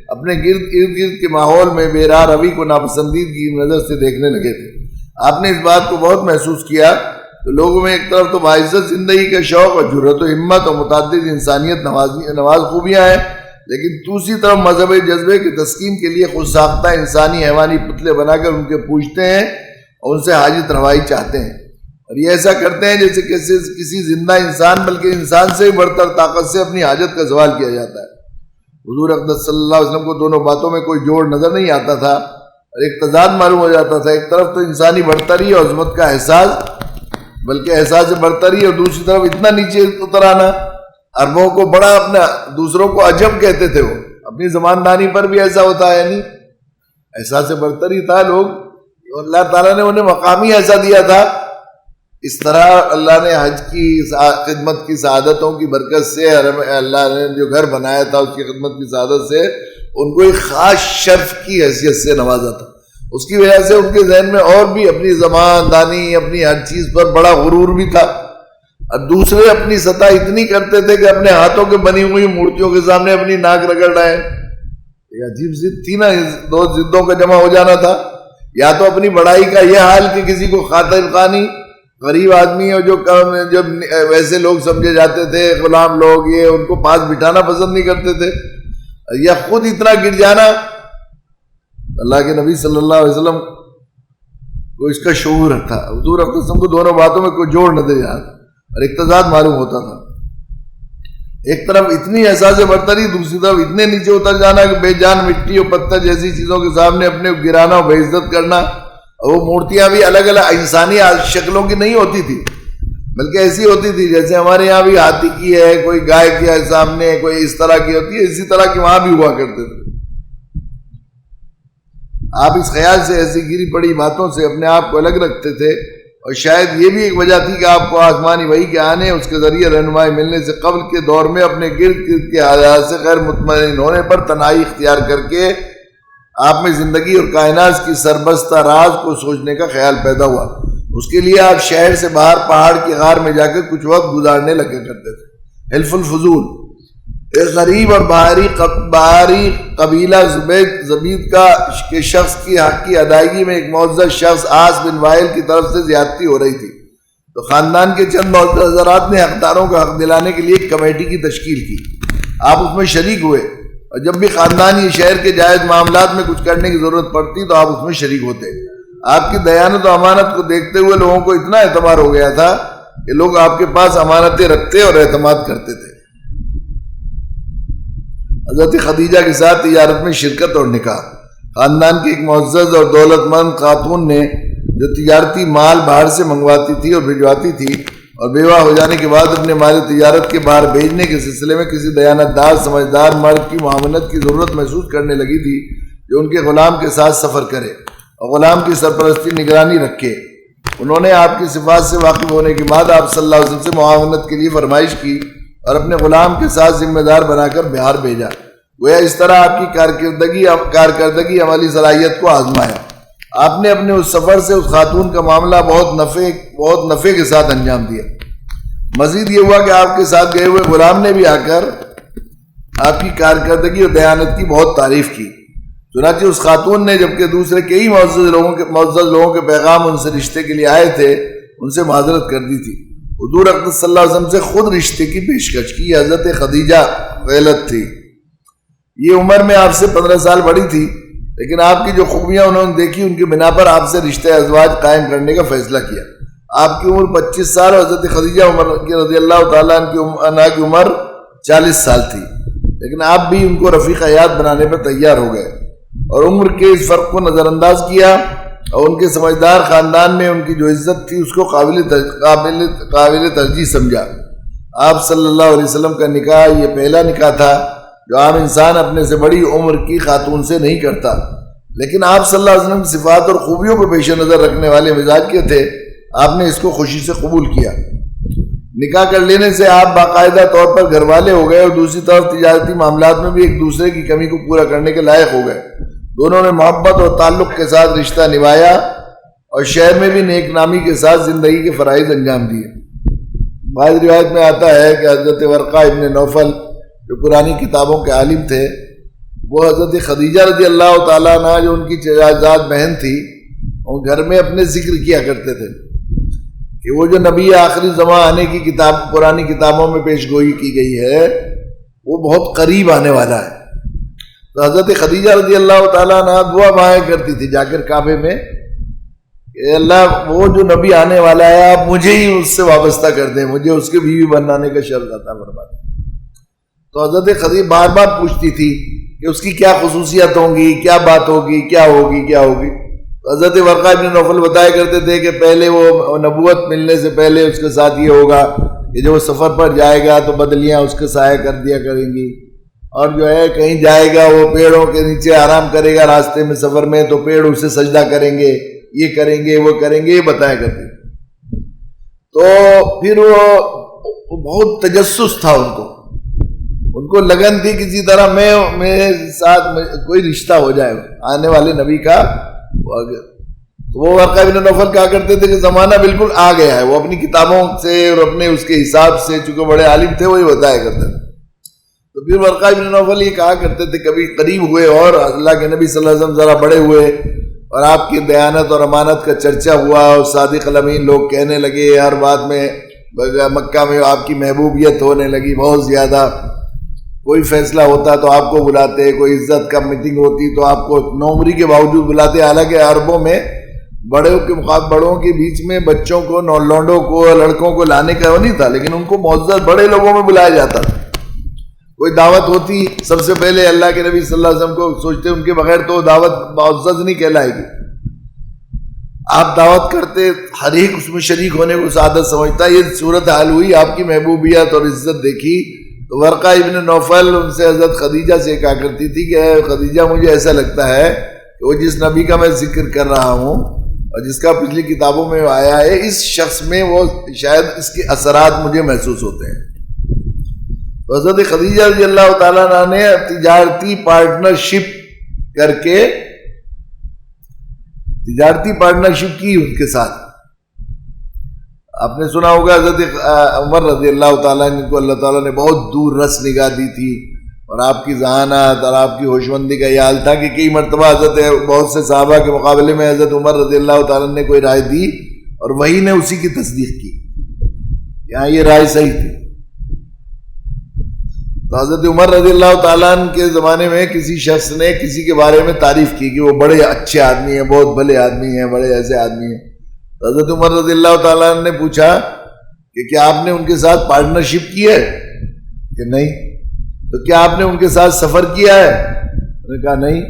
اپنے ارد گرد کے ماحول میں بے راہ روی کو ناپسندیدگی کی نظر سے دیکھنے لگے تھے. آپ نے اس بات کو بہت محسوس کیا تو لوگوں میں ایک طرف تو باعزت زندگی کا شوق اور جرأت و ہمت اور متعدد انسانیت نواز خوبیاں ہیں، لیکن دوسری طرف مذہبی جذبے کی تسکین کے لیے خود ساختہ انسانی حیوانی پتلے بنا کر ان کے پوجتے ہیں اور ان سے حاجت روائی چاہتے ہیں. اور یہ ایسا کرتے ہیں جیسے کسی زندہ انسان بلکہ انسان سے بھی بڑھ کر طاقت سے اپنی حاجت کا سوال کیا جاتا ہے. حضور اقدس صلی اللہ علیہ وسلم کو دونوں باتوں میں کوئی جوڑ نظر نہیں آتا تھا اور ایک تضاد معلوم ہو جاتا تھا. ایک طرف تو انسانی برتری اور عظمت کا احساس، بلکہ احساس برتری، اور دوسری طرف اتنا نیچے اتر آنا. عربوں کو بڑا اپنا، دوسروں کو عجب کہتے تھے، وہ اپنی زباندانی پر بھی ایسا ہوتا ہے، یعنی احساس برتری تھا. لوگ اللہ تعالیٰ نے انہیں مقامی ایسا دیا تھا. اس طرح اللہ نے حج کی خدمت کی سعادتوں کی برکت سے، اللہ نے جو گھر بنایا تھا اس کی خدمت کی سعادت سے ان کو ایک خاص شرف کی حیثیت سے نوازا تھا. اس کی وجہ سے ان کے ذہن میں اور بھی اپنی زبان دانی، اپنی ہر چیز پر بڑا غرور بھی تھا. اور دوسرے اپنی سطح اتنی کرتے تھے کہ اپنے ہاتھوں کے بنی ہوئی مورتیوں کے سامنے اپنی ناک رگڑ رہے ہیں. ایک عجیب ضد تھی نا، 2 ضدوں کا جمع ہو جانا تھا. یا تو اپنی بڑائی کا یہ حال کہ کسی کو خاطر خانی غریب آدمی اور جب ویسے لوگ سمجھے جاتے تھے غلام لوگ، یہ ان کو پاس بٹھانا پسند نہیں کرتے تھے، یا خود اتنا گر جانا۔ اللہ کے نبی صلی اللہ علیہ وسلم کو اس کا شعور تھا، حضور صلی اللہ علیہ وسلم کو دونوں باتوں میں کوئی جوڑ نہ دے جاتا اور اقتضاد معلوم ہوتا تھا۔ ایک طرف اتنی احساس برتری، دوسری طرف اتنے نیچے اتر جانا کہ بے جان مٹی اور پتھر جیسی چیزوں کے سامنے اپنے گرانا اور بے عزت کرنا۔ اور وہ مورتیاں بھی الگ الگ انسانی شکلوں کی نہیں ہوتی تھی، بلکہ ایسی ہوتی تھی جیسے ہمارے یہاں بھی ہاتھی کی ہے، کوئی گائے کی ہے سامنے، کوئی اس طرح کی ہوتی ہے، اسی طرح کی وہاں بھی ہوا کرتے تھے۔ آپ اس خیال سے ایسی گری پڑی باتوں سے اپنے آپ کو الگ رکھتے تھے، اور شاید یہ بھی ایک وجہ تھی کہ آپ کو آسمانی وحی کے آنے، اس کے ذریعے رہنمائی ملنے سے قبل کے دور میں اپنے گرد گرد کے حالات سے غیر مطمئن ہونے پر تنہائی اختیار کر کے آپ میں زندگی اور کائنات کی سربستہ راز کو سوچنے کا خیال پیدا ہوا۔ اس کے لیے آپ شہر سے باہر پہاڑ کی غار میں جا کر کچھ وقت گزارنے لگے کرتے تھے۔ حلف الفضول، ایک غریب اور باہری قبیلہ زبید کے شخص کی حق کی ادائیگی میں ایک معزز شخص عاص بن وائل کی طرف سے زیادتی ہو رہی تھی، تو خاندان کے چند معزز حضرات نے حقداروں کا حق دلانے کے لیے ایک کمیٹی کی تشکیل کی۔ آپ اس میں شریک ہوئے، اور جب بھی خاندان یہ شہر کے جائز معاملات میں کچھ کرنے کی ضرورت پڑتی تو آپ اس میں شریک ہوتے۔ آپ کی دیانت و امانت کو دیکھتے ہوئے لوگوں کو اتنا اعتبار ہو گیا تھا کہ لوگ آپ کے پاس امانتیں رکھتے اور اعتماد کرتے تھے۔ حضرت خدیجہ کے ساتھ تجارت میں شرکت اور نکاح۔ خاندان کی ایک معزز اور دولت مند خاتون نے جو تجارتی مال باہر سے منگواتی تھی اور بھجواتی تھی، اور بیوہ ہو جانے کے بعد اپنے مال تجارت کے باہر بھیجنے کے سلسلے میں کسی دیانتدار سمجھدار مرد کی معاونت کی ضرورت محسوس کرنے لگی تھی جو ان کے غلام کے ساتھ سفر کرے اور غلام کی سرپرستی نگرانی رکھے۔ انہوں نے آپ کی صفات سے واقف ہونے کے بعد آپ صلی اللہ علیہ وسلم سے معاونت کے لیے فرمائش کی اور اپنے غلام کے ساتھ ذمہ دار بنا کر بہار بھیجا۔ گویا اس طرح آپ کی کارکردگی عملی صلاحیت کو آزمایا۔ آپ نے اپنے اس سفر سے اس خاتون کا معاملہ بہت نفع کے ساتھ انجام دیا۔ مزید یہ ہوا کہ آپ کے ساتھ گئے ہوئے غلام نے بھی آ کر آپ کی کارکردگی اور دیانت کی بہت تعریف کی۔ چنانچہ اس خاتون نے جبکہ دوسرے کئی معزز لوگوں کے پیغام ان سے رشتے کے لیے آئے تھے، ان سے معذرت کر دی تھی۔ حضور اقدس صلی اللہ علیہ وسلم سے خود رشتے کی پیشکش کی۔ حضرت خدیجہ غیلت تھی، یہ عمر میں آپ سے 15 سال بڑی تھی، لیکن آپ کی جو خوبیاں انہوں نے دیکھی ان کی بنا پر آپ سے رشتہ ازواج قائم کرنے کا فیصلہ کیا۔ آپ کی عمر 25 سال اور حضرت خدیجہ رضی اللہ تعالیٰ عنہ کی عمر 40 سال تھی، لیکن آپ بھی ان کو رفیق حیات بنانے پر تیار ہو گئے اور عمر کے اس فرق کو نظر انداز کیا، اور ان کے سمجھدار خاندان میں ان کی جو عزت تھی اس کو قابل ترجیح سمجھا۔ آپ صلی اللہ علیہ وسلم کا نکاح یہ پہلا نکاح تھا جو عام انسان اپنے سے بڑی عمر کی خاتون سے نہیں کرتا، لیکن آپ صلی اللہ علیہ وسلم کی صفات اور خوبیوں کو پیش نظر رکھنے والے مزاج کے تھے۔ آپ نے اس کو خوشی سے قبول کیا۔ نکاح کر لینے سے آپ باقاعدہ طور پر گھر والے ہو گئے، اور دوسری طرف تجارتی معاملات میں بھی ایک دوسرے کی کمی کو پورا کرنے کے لائق ہو گئے۔ دونوں نے محبت اور تعلق کے ساتھ رشتہ نبھایا اور شہر میں بھی نیک نامی کے ساتھ زندگی کے فرائض انجام دیے۔ بعض روایت میں آتا ہے کہ حضرت ورقہ ابن نوفل جو پرانی کتابوں کے عالم تھے، وہ حضرت خدیجہ رضی اللہ تعالیٰ عنہ جو ان کی چچا بہن تھی، اور گھر میں اپنے ذکر کیا کرتے تھے کہ وہ جو نبی آخری زمان آنے کی کتاب پرانی کتابوں میں پیش گوئی کی گئی ہے وہ بہت قریب آنے والا ہے۔ تو حضرت خدیجہ رضی اللہ تعالیٰ عنہ دعا مانگا کرتی تھی جا کر کعبے میں کہ اللہ وہ جو نبی آنے والا ہے آپ مجھے ہی اس سے وابستہ کر دیں، مجھے اس کے بیوی بنانے کا شرط عطا فرما دیں۔ تو حضرت خدیجہ بار بار پوچھتی تھی کہ اس کی کیا خصوصیت ہوں گی، کیا بات ہوگی، کیا ہوگی۔ حضرت ورقہ ابن نوفل بتایا کرتے تھے کہ پہلے وہ نبوت ملنے سے پہلے اس کے ساتھ یہ ہوگا کہ جو وہ سفر پر جائے گا تو بدلیاں اس کے سایہ کر دیا کریں گی، اور جو ہے کہیں جائے گا وہ پیڑوں کے نیچے آرام کرے گا راستے میں سفر میں تو پیڑ اسے سجدہ کریں گے، یہ کریں گے وہ کریں گے، یہ بتایا کرتے۔ تو پھر وہ بہت تجسس تھا، ان کو لگن تھی کسی طرح میرے ساتھ کوئی رشتہ ہو جائے آنے والے نبی کا۔ تو وہ ورقہ ابن نوفل کہا کرتے تھے کہ زمانہ بالکل آ گیا ہے، وہ اپنی کتابوں سے اور اپنے اس کے حساب سے چونکہ بڑے عالم تھے وہی بتایا کرتے تھے۔ تو پھر ورقہ ابن نوفل یہ کہا کرتے تھے کبھی قریب ہوئے اور اللہ کے نبی صلی اللہ علیہ وسلم ذرا بڑے ہوئے اور آپ کی دیانت اور امانت کا چرچا ہوا اور صادق الامین لوگ کہنے لگے، ہر بات میں مکہ میں آپ کی محبوبیت ہونے لگی بہت زیادہ. کوئی فیصلہ ہوتا تو آپ کو بلاتے، کوئی عزت کا میٹنگ ہوتی تو آپ کو نومری کے باوجود بلاتے. حالانکہ عربوں میں بڑوں کے بیچ میں بچوں کو، لونڈوں کو، لڑکوں کو لانے کا وہ نہیں تھا، لیکن ان کو معزز بڑے لوگوں میں بلایا جاتا تھا. کوئی دعوت ہوتی سب سے پہلے اللہ کے نبی صلی اللہ علیہ وسلم کو سوچتے ان کے بغیر تو دعوت معزز نہیں کہلائے گی. آپ دعوت کرتے، ہر ایک اس میں شریک ہونے کو سعادت سمجھتا. یہ صورت حال ہوئی، آپ کی محبوبیت اور عزت دیکھی تو ورقہ ابن نوفل ان سے حضرت خدیجہ سے کہا کرتی تھی کہ خدیجہ مجھے ایسا لگتا ہے کہ وہ جس نبی کا میں ذکر کر رہا ہوں اور جس کا پچھلی کتابوں میں آیا ہے، اس شخص میں وہ شاید اس کے اثرات مجھے محسوس ہوتے ہیں. تو حضرت خدیجہ رضی اللہ تعالیٰ عنہ نے تجارتی پارٹنرشپ کر کے تجارتی پارٹنرشپ کی ان کے ساتھ. آپ نے سنا ہوگا حضرت عمر رضی اللہ تعالیٰ عنہ کو اللہ تعالیٰ نے بہت دور رس نگاہ دی تھی، اور آپ کی ذہانت اور آپ کی ہوشمندی کا یہ حال تھا کہ کئی مرتبہ حضرت بہت سے صحابہ کے مقابلے میں حضرت عمر رضی اللہ تعالیٰ نے کوئی رائے دی اور وہی نے اسی کی تصدیق کی، یہاں یہ رائے صحیح تھی. تو حضرت عمر رضی اللہ تعالیٰ عنہ کے زمانے میں کسی شخص نے کسی کے بارے میں تعریف کی کہ وہ بڑے اچھے آدمی ہیں، بہت بھلے آدمی ہیں، بڑے ایسے آدمی ہیں. تو حضرت عمر رضی اللہ تعالیٰ عنہ نے پوچھا کہ کیا آپ نے ان کے ساتھ پارٹنرشپ کی ہے؟ کہ نہیں. تو کیا آپ نے ان کے ساتھ سفر کیا ہے؟ انہوں نے کہا نہیں.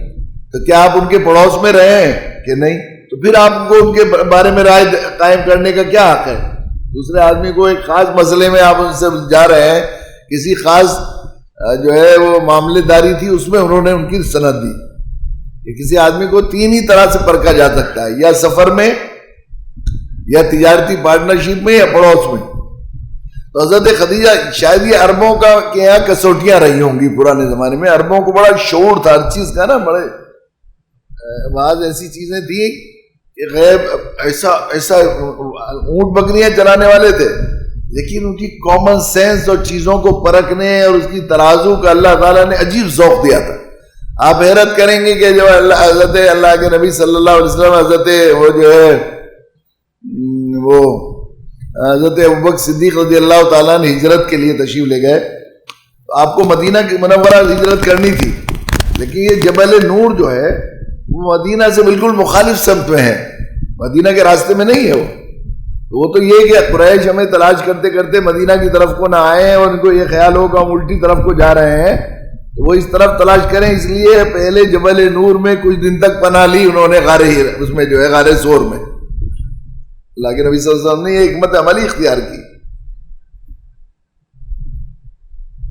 تو کیا آپ ان کے پڑوس میں رہے ہیں؟ کہ نہیں. تو پھر آپ کو ان کے بارے میں رائے قائم کرنے کا کیا حق ہے؟ دوسرے آدمی کو ایک خاص مسئلے میں آپ ان سے جا رہے ہیں، کسی خاص جو ہے وہ معاملے داری تھی، اس میں انہوں نے ان کی سند دی کہ کسی آدمی کو تین ہی طرح سے پرکھا جا سکتا ہے، یا سفر میں، یا تجارتی پارٹنرشپ میں، یا پڑوس میں. تو حضرت خدیجہ شاید یہ عربوں کا کہ یہاں کسوٹیاں رہی ہوں گی پرانے زمانے میں. عربوں کو بڑا شعور تھا ہر چیز کا نا، بڑے بعض ایسی چیزیں تھیں کہ غیب ایسا اونٹ بکریاں چلانے والے تھے، لیکن ان کی کامن سینس اور چیزوں کو پرکھنے اور اس کی ترازو کا اللہ تعالیٰ نے عجیب ذوق دیا تھا. آپ حیرت کریں گے کہ جو حضرت اللہ کے نبی صلی اللہ علیہ وسلم حضرت وہ جو ہے وہ حضرت ابوبکر صدیق رضی اللہ تعالیٰ نے ہجرت کے لیے تشریف لے گئے. تو آپ کو مدینہ کی منورہ ہجرت کرنی تھی، لیکن یہ جبل نور جو ہے وہ مدینہ سے بالکل مخالف سمت میں ہے، مدینہ کے راستے میں نہیں ہے. وہ تو یہ کہ قریش ہمیں تلاش کرتے کرتے مدینہ کی طرف کو نہ آئے اور ان کو یہ خیال ہو کہ ہم الٹی طرف کو جا رہے ہیں، تو وہ اس طرف تلاش کریں. اس لیے پہلے جبل نور میں کچھ دن تک پناہ لی انہوں نے، اس میں جو ہے غار سور میں. اللہ کے نبی صلی اللہ علیہ وسلم نے یہ حکمت عملی اختیار کی،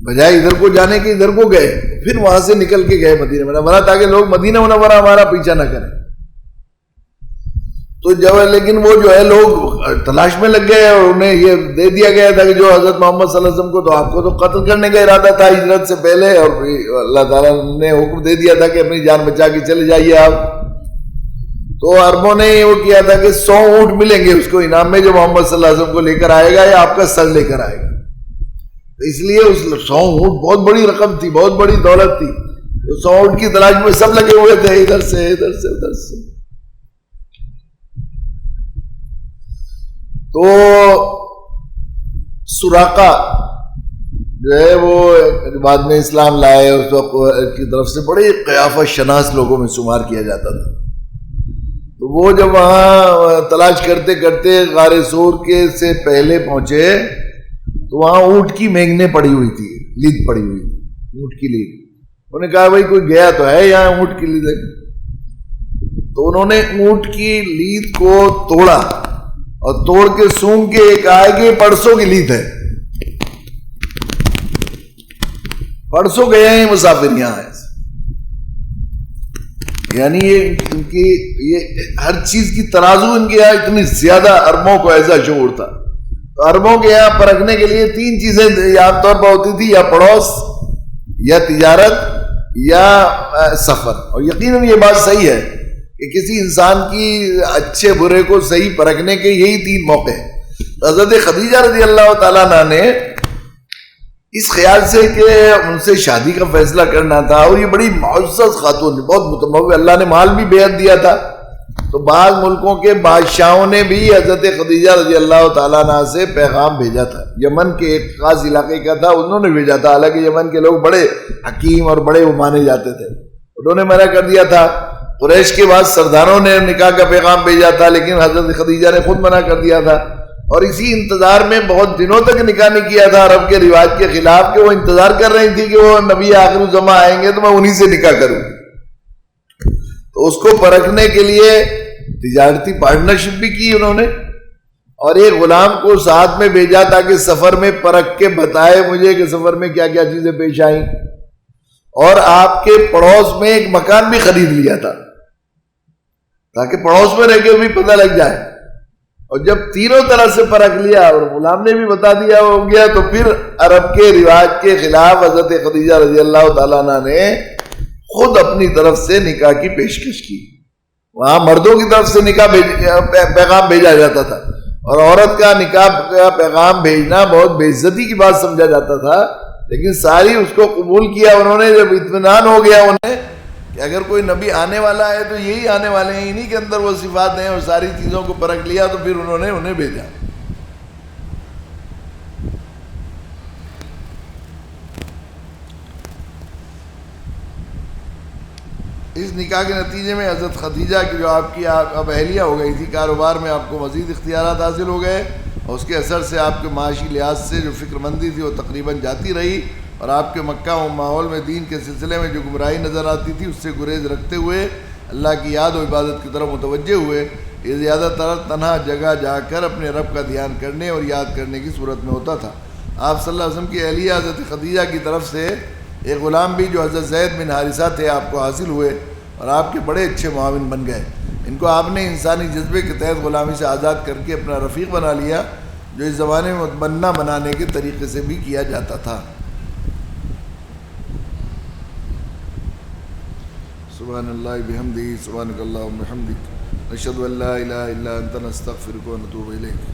بجائے ادھر کو جانے کے ادھر کو گئے، پھر وہاں سے نکل کے گئے مدینہ منورہ تاکہ لوگ مدینہ منورہ ہمارا پیچھا نہ کریں. تو جب لیکن وہ جو ہے لوگ تلاش میں لگ گئے اور انہیں یہ دے دیا گیا تھا کہ جو حضرت محمد صلی اللہ علیہ وسلم کو تو آپ کو تو قتل کرنے کا ارادہ تھا ہجرت سے پہلے، اور اللہ تعالیٰ نے حکم دے دیا تھا کہ اپنی جان بچا کے چلے جائیے آپ. تو عربوں نے وہ کیا تھا کہ 100 اونٹ ملیں گے اس کو انعام میں جو محمد صلی اللہ علیہ وسلم کو لے کر آئے گا یا آپ کا سر لے کر آئے گا. اس لیے اس 100 اونٹ بہت بڑی رقم تھی، بہت بڑی دولت تھی. 100 اونٹ کی تلاش میں سب لگے ہوئے تھے، ادھر سے ادھر سے ادھر سے. تو سراقہ جو ہے وہ بعد میں اسلام لائے، اس وقت کی طرف سے بڑے قیافہ شناس لوگوں میں شمار کیا جاتا تھا. تو وہ جب وہاں تلاش کرتے کرتے غار سور کے سے پہلے پہنچے تو وہاں اونٹ کی مینگنے پڑی ہوئی تھی، لید پڑی ہوئی تھی، اونٹ کی لید. انہوں نے کہا بھائی کوئی گیا تو ہے یہاں اونٹ کی لید. تو انہوں نے اونٹ کی لید کو توڑا اور توڑ کے سونگ کے کہا کہ پرسوں کی لید ہے، پرسوں گئے ہیں مسافر یہاں ہے. یعنی یہ ہر چیز کی ترازو ان کے یہاں اتنی زیادہ، عربوں کو ایسا شعور تھا. تو عربوں کے یہاں پرکھنے کے لیے 3 چیزیں عام طور پر ہوتی تھی، یا پڑوس، یا تجارت، یا سفر. اور یقیناً یہ بات صحیح ہے کہ کسی انسان کی اچھے برے کو صحیح پرکھنے کے یہی 3 موقع ہیں. حضرت خدیجہ رضی اللہ تعالیٰ عنہ نے اس خیال سے کہ ان سے شادی کا فیصلہ کرنا تھا، اور یہ بڑی معزز خاتون، بہت متمول، اللہ نے مال بھی بیعت دیا تھا، تو بعض ملکوں کے بادشاہوں نے بھی حضرت خدیجہ رضی اللہ تعالیٰ عنہ سے پیغام بھیجا تھا. یمن کے ایک خاص علاقے کا تھا, انہوں نے بھیجا تھا, حالانکہ یمن کے لوگ بڑے حکیم اور بڑے وہ مانے جاتے تھے, انہوں نے منع کر دیا تھا. قریش کے بعد سرداروں نے نکاح کا پیغام بھیجا تھا, لیکن حضرت خدیجہ نے خود منع کر دیا تھا. اور اسی انتظار میں بہت دنوں تک نکاح نہیں کیا تھا عرب کے رواج کے خلاف, کہ وہ انتظار کر رہی تھی کہ وہ نبی آخر الزماں آئیں گے تو میں انہی سے نکاح کروں. تو اس کو پرکھنے کے لیے تجارتی پارٹنرشپ بھی کی انہوں نے, اور ایک غلام کو ساتھ میں بھیجا تاکہ سفر میں پرکھ کے بتائے مجھے کہ سفر میں کیا کیا چیزیں پیش آئیں. اور آپ کے پڑوس میں ایک مکان بھی خرید لیا تھا تاکہ پڑوس میں رہ کے بھی پتہ لگ جائے. اور جب تینوں طرح سے پرکھ لیا اور غلام نے بھی بتا دیا ہو گیا, تو پھر عرب کے رواج کے خلاف حضرت خدیجہ رضی اللہ تعالیٰ عنہ نے خود اپنی طرف سے نکاح کی پیشکش کی. وہاں مردوں کی طرف سے نکاح پیغام بھیجا جاتا تھا, اور عورت کا نکاح کا پیغام بھیجنا بہت بے عزتی کی بات سمجھا جاتا تھا. لیکن ساری اس کو قبول کیا انہوں نے. جب اطمینان ہو گیا انہیں کہ اگر کوئی نبی آنے والا ہے تو یہی آنے والے ہیں, انہی کے اندر وہ صفات ہیں, اور ساری چیزوں کو پرکھ لیا, تو پھر انہوں نے انہیں بھیجا. اس نکاح کے نتیجے میں حضرت خدیجہ کی جو آپ کی اب اہلیہ ہو گئی تھی, کاروبار میں آپ کو مزید اختیارات حاصل ہو گئے, اور اس کے اثر سے آپ کے معاشی لحاظ سے جو فکر مندی تھی وہ تقریباً جاتی رہی, اور آپ کے مکہ و ماحول میں دین کے سلسلے میں جو گمراہی نظر آتی تھی اس سے گریز رکھتے ہوئے اللہ کی یاد و عبادت کی طرف متوجہ ہوئے. یہ زیادہ تر تنہا جگہ جا کر اپنے رب کا دھیان کرنے اور یاد کرنے کی صورت میں ہوتا تھا. آپ صلی اللہ علیہ وسلم کی اہلیہ حضرت خدیجہ کی طرف سے ایک غلام بھی جو حضرت زید بن حارثہ تھے آپ کو حاصل ہوئے, اور آپ کے بڑے اچھے معاون بن گئے. ان کو آپ نے انسانی جذبے کے تحت غلامی سے آزاد کر کے اپنا رفیق بنا لیا, جو اس زمانے میں متبنہ بنانے کے طریقے سے بھی کیا جاتا تھا. سبحان اللہ بحمدہ, سبحانک اللہم بحمدک, نشہد ان لا الہ الا انت نستغفرک و نتوب الیک.